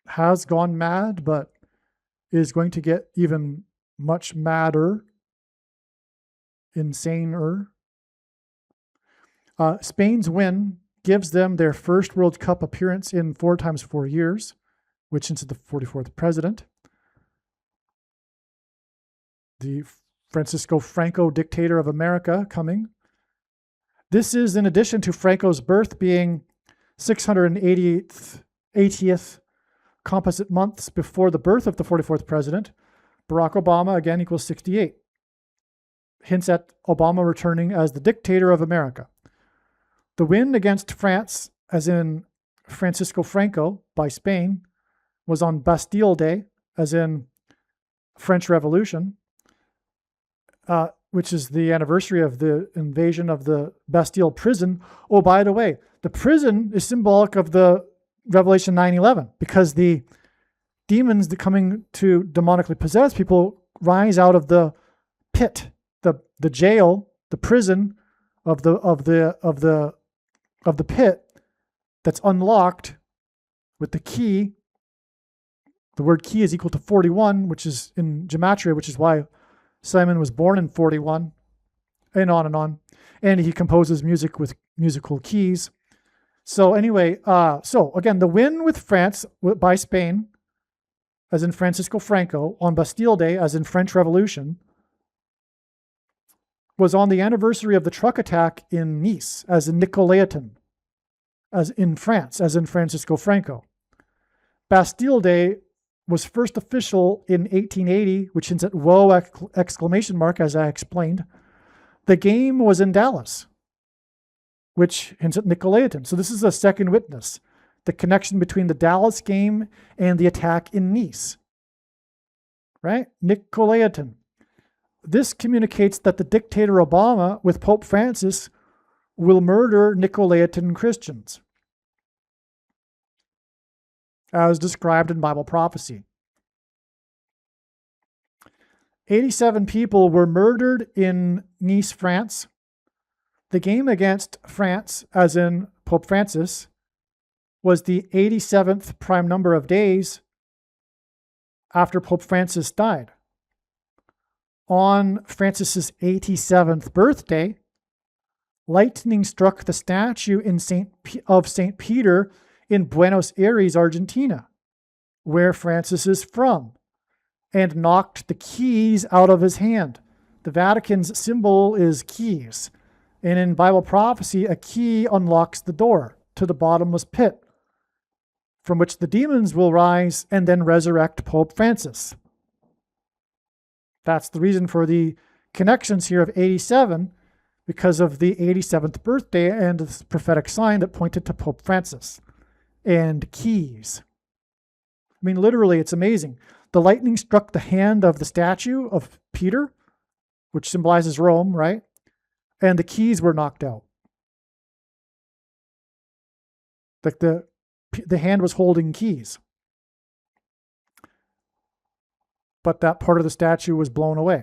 S1: has gone mad, but is going to get even much madder, insaner. Spain's win gives them their first World Cup appearance in 4 times 4 years, which is the 44th president. The Francisco Franco, dictator of America, coming. This is in addition to Franco's birth being 680th composite months before the birth of the 44th president. Barack Obama, again, equals 68. Hints at Obama returning as the dictator of America. The win against France, as in Francisco Franco, by Spain, was on Bastille Day, as in French Revolution, which is the anniversary of the invasion of the Bastille prison. Oh, by the way, the prison is symbolic of the Revelation 9:11, because the demons that coming to demonically possess people rise out of the pit, the jail, the prison of the pit that's unlocked with the key. The word key is equal to 41, which is in gematria, which is why Simon was born in 41, and on and on. And he composes music with musical keys. So anyway, so again, the win with France by Spain, as in Francisco Franco, on Bastille Day, as in French Revolution, was on the anniversary of the truck attack in Nice, as in Nicolaitan, as in France, as in Francisco Franco. Bastille Day was first official in 1880, which hints at whoa, exclamation mark, as I explained. The game was in Dallas, which hints at Nicolaitan. So this is a second witness, the connection between the Dallas game and the attack in Nice, right? Nicolaitan. This communicates that the dictator Obama with Pope Francis will murder Nicolaitan Christians, as described in Bible prophecy. 87 people were murdered in Nice, France. The game against France, as in Pope Francis, was the 87th prime number of days after Pope Francis died. On Francis's 87th birthday, lightning struck the statue of St. Peter in Buenos Aires, Argentina, where Francis is from, and knocked the keys out of his hand. The Vatican's symbol is keys. And in Bible prophecy, a key unlocks the door to the bottomless pit, from which the demons will rise and then resurrect Pope Francis. That's the reason for the connections here of 87, because of the 87th birthday and this prophetic sign that pointed to Pope Francis. And keys. I mean, literally, it's amazing. The lightning struck the hand of the statue of Peter, which symbolizes Rome, right? And the keys were knocked out. Like the hand was holding keys. But that part of the statue was blown away.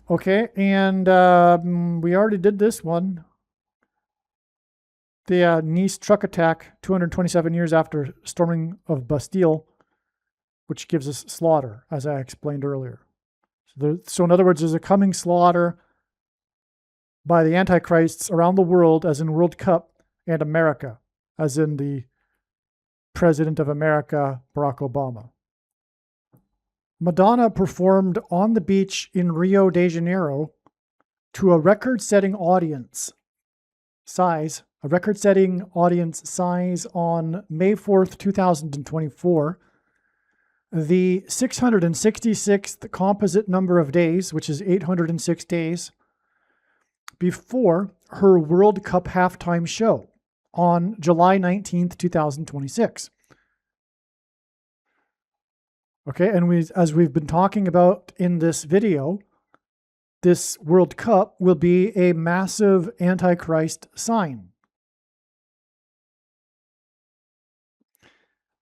S1: Okay, and we already did this one. The Nice truck attack, 227 years after storming of Bastille, which gives us slaughter, as I explained earlier. So in other words, there's a coming slaughter by the Antichrists around the world, as in World Cup, and America, as in the President of America, Barack Obama. Madonna performed on the beach in Rio de Janeiro to a record-setting audience size on May 4th, 2024. The 666th composite number of days, which is 806 days, before her World Cup halftime show on July 19th, 2026. Okay, and as we've been talking about in this video, this World Cup will be a massive Antichrist sign.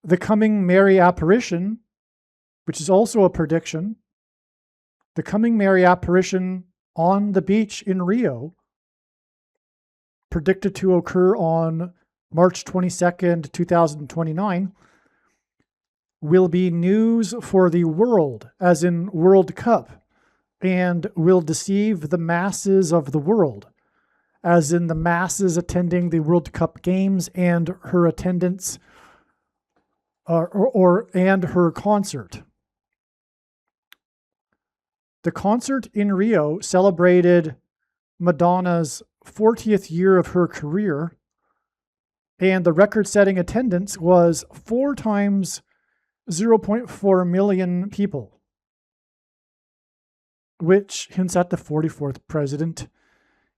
S1: The coming Mary apparition, which is also a prediction, the coming Mary apparition on the beach in Rio, predicted to occur on March 22nd, 2029, will be news for the world, as in World Cup, and will deceive the masses of the world, as in the masses attending the World Cup games and her attendance and her concert. The concert in Rio celebrated Madonna's 40th year of her career, and the record-setting attendance was 4 times 0.4 million people, which hints at the 44th president,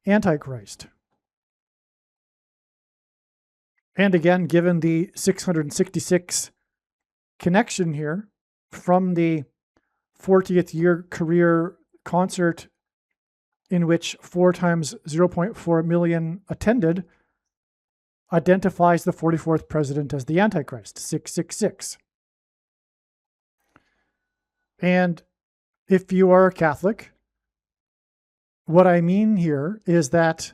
S1: Antichrist. And again, given the 666 connection here from the 40th year career concert in which 4 times 0.4 million attended, identifies the 44th president as the Antichrist, 666. And if you are a Catholic, what I mean here is that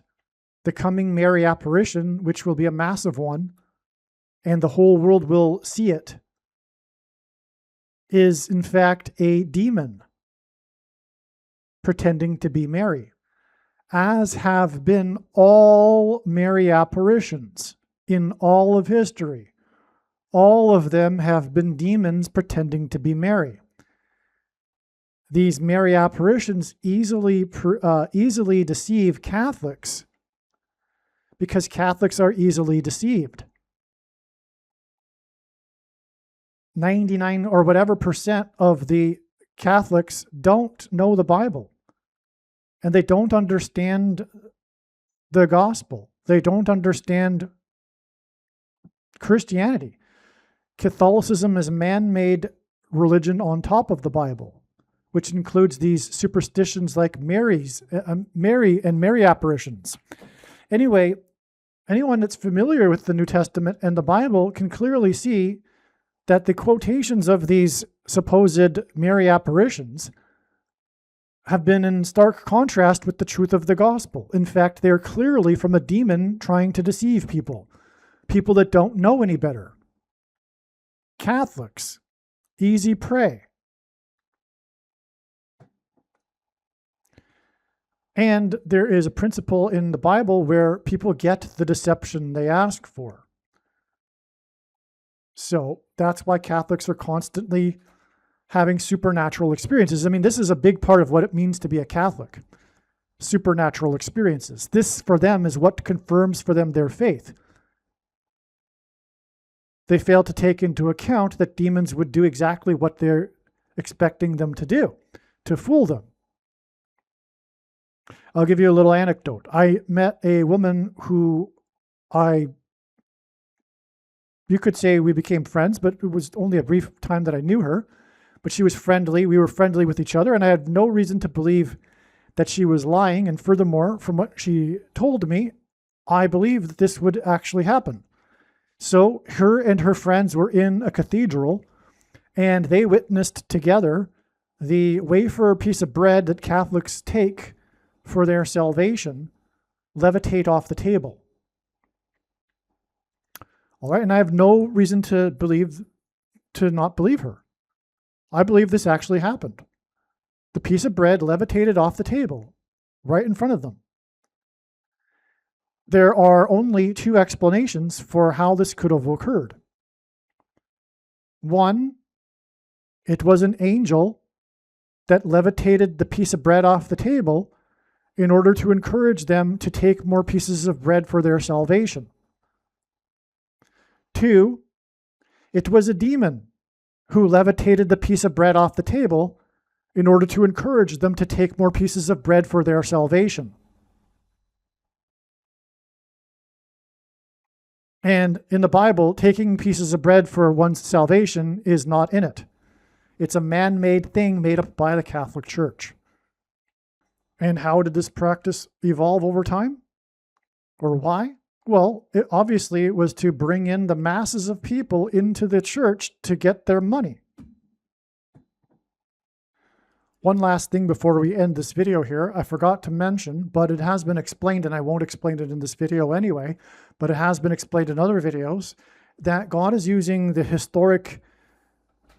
S1: the coming Mary apparition, which will be a massive one, and the whole world will see it, is in fact a demon pretending to be Mary, as have been all Mary apparitions in all of history. All of them have been demons pretending to be Mary. These Mary apparitions easily deceive Catholics because Catholics are easily deceived. 99 or whatever percent of the Catholics don't know the Bible, and they don't understand the gospel. They don't understand Christianity. Catholicism is a man-made religion on top of the Bible, which includes these superstitions like Mary and Mary apparitions. Anyway, anyone that's familiar with the New Testament and the Bible can clearly see that the quotations of these supposed Mary apparitions have been in stark contrast with the truth of the gospel. In fact, they are clearly from a demon trying to deceive people that don't know any better. Catholics, easy prey. And there is a principle in the Bible where people get the deception they ask for. So that's why Catholics are constantly having supernatural experiences. I mean, this is a big part of what it means to be a Catholic. Supernatural experiences. This, for them, is what confirms for them their faith. They fail to take into account that demons would do exactly what they're expecting them to do. to fool them. I'll give you a little anecdote. I met a woman who you could say we became friends, but it was only a brief time that I knew her. But she was friendly. We were friendly with each other, and I had no reason to believe that she was lying. And furthermore, from what she told me, I believed that this would actually happen. So her and her friends were in a cathedral, and they witnessed together the wafer piece of bread that Catholics take for their salvation levitate off the table. All right, and I have no reason to not believe her. I believe this actually happened. The piece of bread levitated off the table right in front of them. There are only two explanations for how this could have occurred. One, it was an angel that levitated the piece of bread off the table in order to encourage them to take more pieces of bread for their salvation. Two, it was a demon who levitated the piece of bread off the table in order to encourage them to take more pieces of bread for their salvation. And in the Bible, taking pieces of bread for one's salvation is not in it. It's a man-made thing made up by the Catholic Church. And how did this practice evolve over time? Or why? Well, obviously it was to bring in the masses of people into the church to get their money. One last thing before we end this video here, I forgot to mention, but it has been explained, and I won't explain it in this video anyway, but it has been explained in other videos, that God is using the historic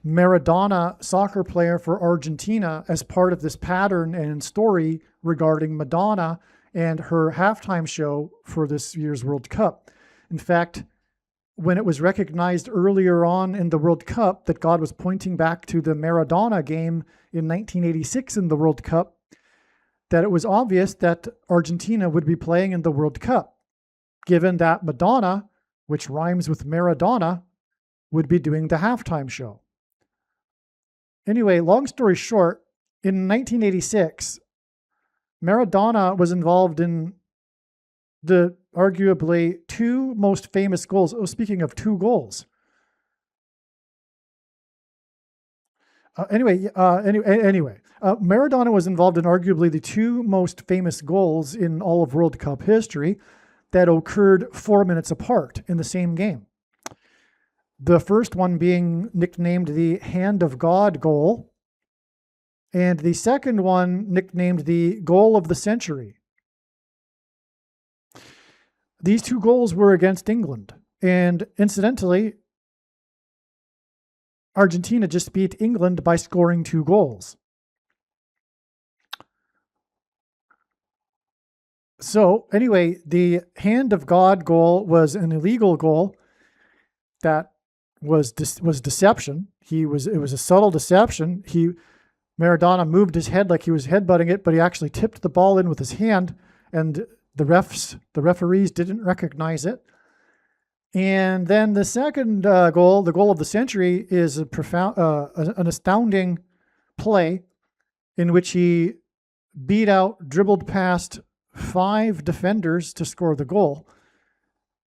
S1: Maradona soccer player for Argentina as part of this pattern and story regarding Madonna and her halftime show for this year's World Cup. In fact, when it was recognized earlier on in the World Cup that God was pointing back to the Maradona game in 1986 in the World Cup, that it was obvious that Argentina would be playing in the World Cup, given that Madonna, which rhymes with Maradona, would be doing the halftime show. Anyway, long story short, in 1986, Maradona was involved in the arguably two most famous goals. Oh, speaking of two goals. Anyway, Maradona was involved in arguably the two most famous goals in all of World Cup history that occurred 4 minutes apart in the same game. The first one being nicknamed the Hand of God goal, and the second one nicknamed the Goal of the Century. These two goals were against England, and incidentally, Argentina just beat England by scoring 2 goals. So anyway, the Hand of God goal was an illegal goal that was deception. It was a subtle deception. Maradona moved his head like he was headbutting it, but he actually tipped the ball in with his hand, and the referees didn't recognize it. And then the second goal, the goal of the century, is an astounding play in which he dribbled past 5 defenders to score the goal.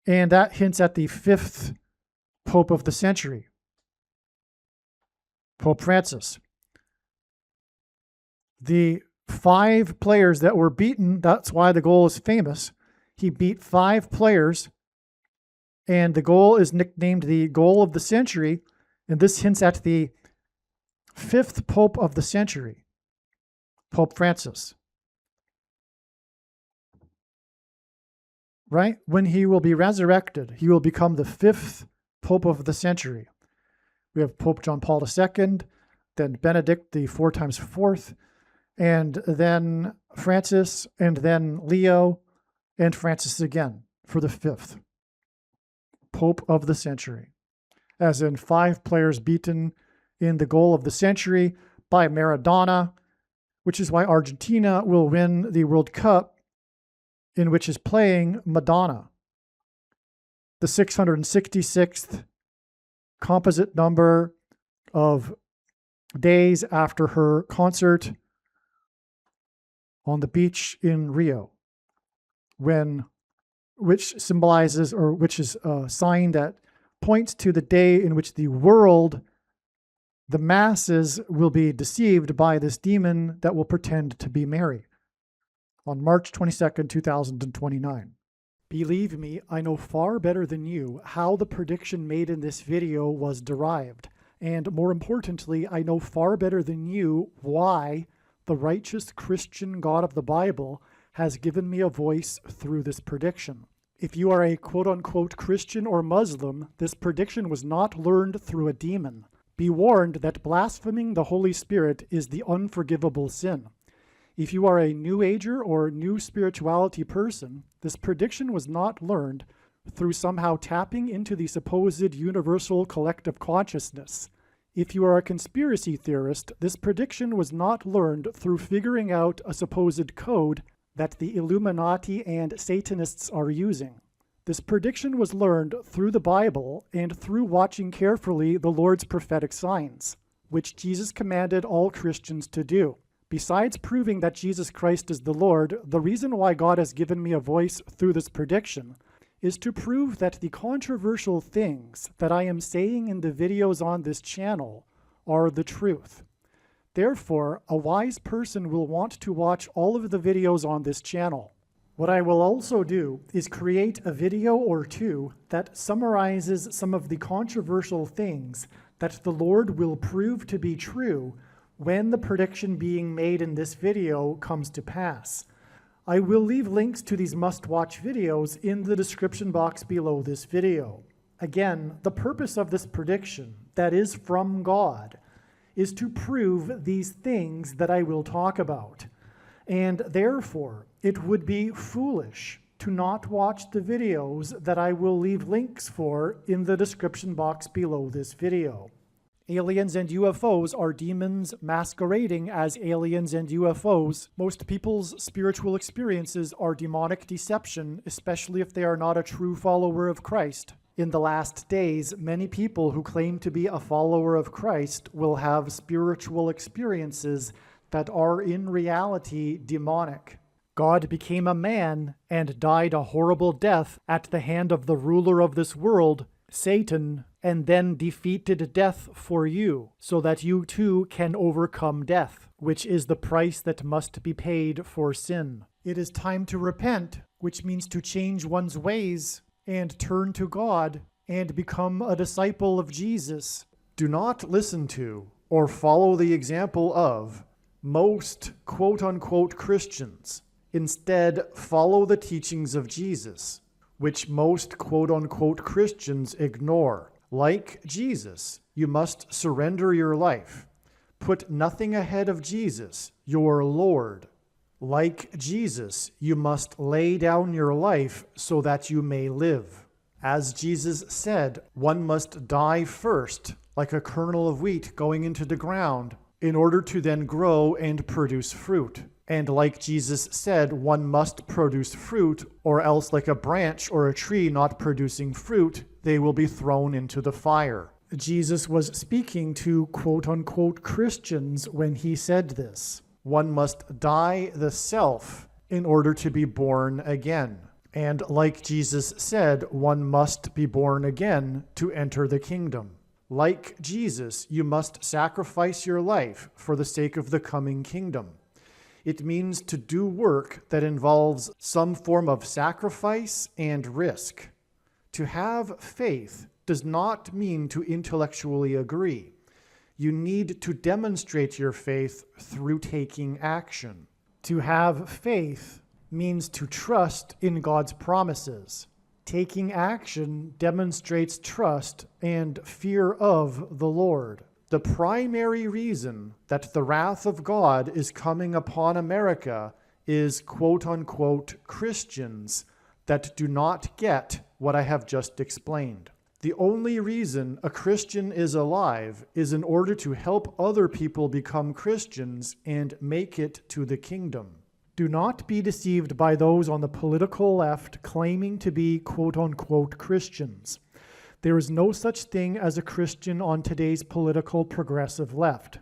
S1: And that hints at the 5th Pope of the century, Pope Francis. The 5 players that were beaten, that's why the goal is famous. He beat 5 players, and the goal is nicknamed the Goal of the Century, and this hints at the 5th Pope of the century, Pope Francis. Right? When he will be resurrected, he will become the 5th Pope of the century. We have Pope John Paul II, then Benedict, the 4 times 4th, and then Francis, and then Leo, and Francis again for the 5th Pope of the century. As in 5 players beaten in the Goal of the Century by Maradona, which is why Argentina will win the World Cup, in which is playing Madonna, the 666th composite number of days after her concert on the beach in Rio, which symbolizes, or which is a sign that points to the day in which the world, the masses, will be deceived by this demon that will pretend to be Mary on March 22nd, 2029. Believe me, I know far better than you how the prediction made in this video was derived. And more importantly, I know far better than you why the righteous Christian God of the Bible has given me a voice through this prediction. If you are a quote-unquote Christian or Muslim, this prediction was not learned through a demon. Be warned that blaspheming the Holy Spirit is the unforgivable sin. If you are a New Ager or New Spirituality person, this prediction was not learned through somehow tapping into the supposed universal collective consciousness. If you are a conspiracy theorist, this prediction was not learned through figuring out a supposed code that the Illuminati and Satanists are using. This prediction was learned through the Bible and through watching carefully the Lord's prophetic signs, which Jesus commanded all Christians to do. Besides proving that Jesus Christ is the Lord, the reason why God has given me a voice through this prediction is to prove that the controversial things that I am saying in the videos on this channel are the truth. Therefore, a wise person will want to watch all of the videos on this channel. What I will also do is create a video or two that summarizes some of the controversial things that the Lord will prove to be true when the prediction being made in this video comes to pass. I will leave links to these must-watch videos in the description box below this video. Again, the purpose of this prediction, that is from God, is to prove these things that I will talk about. And therefore, it would be foolish to not watch the videos that I will leave links for in the description box below this video. Aliens and UFOs are demons masquerading as aliens and UFOs. Most people's spiritual experiences are demonic deception, especially if they are not a true follower of Christ. In the last days, many people who claim to be a follower of Christ will have spiritual experiences that are in reality demonic. God became a man and died a horrible death at the hand of the ruler of this world, Satan, and then defeated death for you, so that you too can overcome death, which is the price that must be paid for sin. It is time to repent, which means to change one's ways and turn to God and become a disciple of Jesus. Do not listen to or follow the example of most quote-unquote Christians. Instead, follow the teachings of Jesus, which most quote-unquote Christians ignore. Like Jesus, you must surrender your life. Put nothing ahead of Jesus, your Lord. Like Jesus, you must lay down your life so that you may live. As Jesus said, one must die first, like a kernel of wheat going into the ground, in order to then grow and produce fruit. And like Jesus said, one must produce fruit, or else like a branch or a tree not producing fruit, they will be thrown into the fire. Jesus was speaking to quote-unquote Christians when he said this. One must die the self in order to be born again. And like Jesus said, one must be born again to enter the kingdom. Like Jesus, you must sacrifice your life for the sake of the coming kingdom. It means to do work that involves some form of sacrifice and risk. To have faith does not mean to intellectually agree. You need to demonstrate your faith through taking action. To have faith means to trust in God's promises. Taking action demonstrates trust and fear of the Lord. The primary reason that the wrath of God is coming upon America is quote-unquote Christians that do not get what I have just explained. The only reason a Christian is alive is in order to help other people become Christians and make it to the kingdom. Do not be deceived by those on the political left claiming to be quote-unquote Christians. There is no such thing as a Christian on today's political progressive left.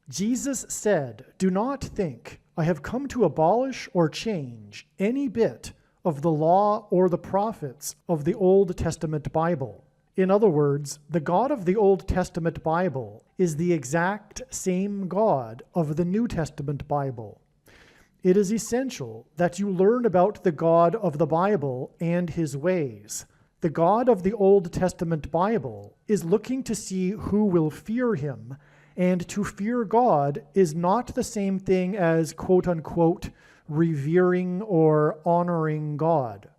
S1: Jesus said, "Do not think I have come to abolish or change any bit of the law or the prophets of the Old Testament Bible. In other words, the God of the Old Testament Bible is the exact same God of the New Testament Bible. It is essential that you learn about the God of the Bible and his ways. The God of the Old Testament Bible is looking to see who will fear him, and to fear God is not the same thing as quote-unquote revering or honoring God.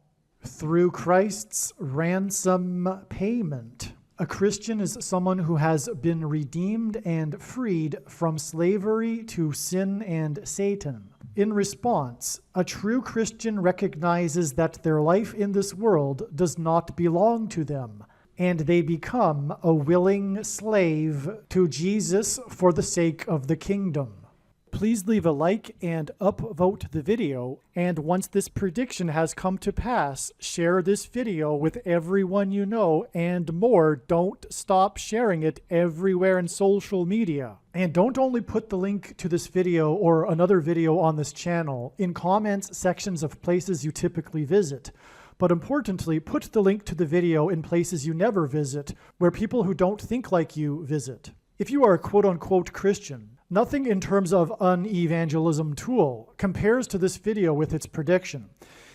S1: Through Christ's ransom payment, a Christian is someone who has been redeemed and freed from slavery to sin and Satan. In response, a true Christian recognizes that their life in this world does not belong to them, and they become a willing slave to Jesus for the sake of the kingdom. Please leave a like and upvote the video, and once this prediction has come to pass, share this video with everyone you know, and more, don't stop sharing it everywhere in social media. And don't only put the link to this video or another video on this channel in comments sections of places you typically visit, but importantly, put the link to the video in places you never visit, where people who don't think like you visit. If you are a quote-unquote Christian, nothing in terms of an evangelism tool compares to this video with its prediction.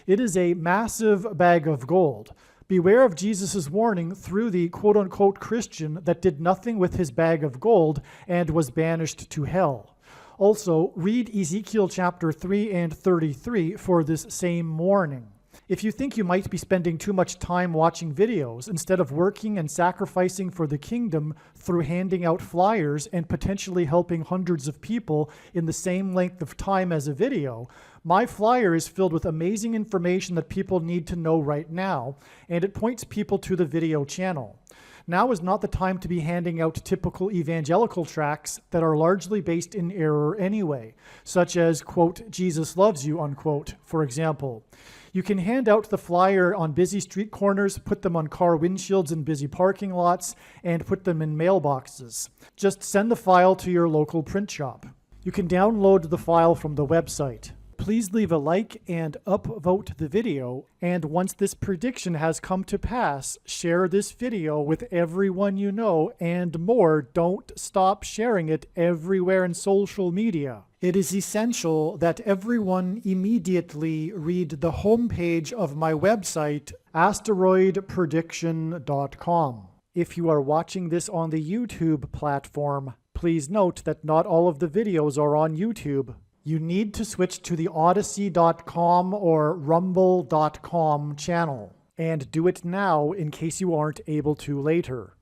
S1: It is a massive bag of gold. Beware of Jesus' warning through the quote-unquote Christian that did nothing with his bag of gold and was banished to hell. Also, read Ezekiel chapter 3 and 33 for this same warning. If you think you might be spending too much time watching videos instead of working and sacrificing for the kingdom through handing out flyers and potentially helping hundreds of people in the same length of time as a video, my flyer is filled with amazing information that people need to know right now, and it points people to the video channel. Now is not the time to be handing out typical evangelical tracts that are largely based in error anyway, such as, quote, Jesus loves you, unquote, for example. You can hand out the flyer on busy street corners, put them on car windshields in busy parking lots, and put them in mailboxes. Just send the file to your local print shop. You can download the file from the website. Please leave a like and upvote the video, and once this prediction has come to pass, share this video with everyone you know, and more, don't stop sharing it everywhere in social media. It is essential that everyone immediately read the homepage of my website, asteroidprediction.com. If you are watching this on the YouTube platform, please note that not all of the videos are on YouTube. You need to switch to the Odyssey.com or Rumble.com channel, and do it now in case you aren't able to later.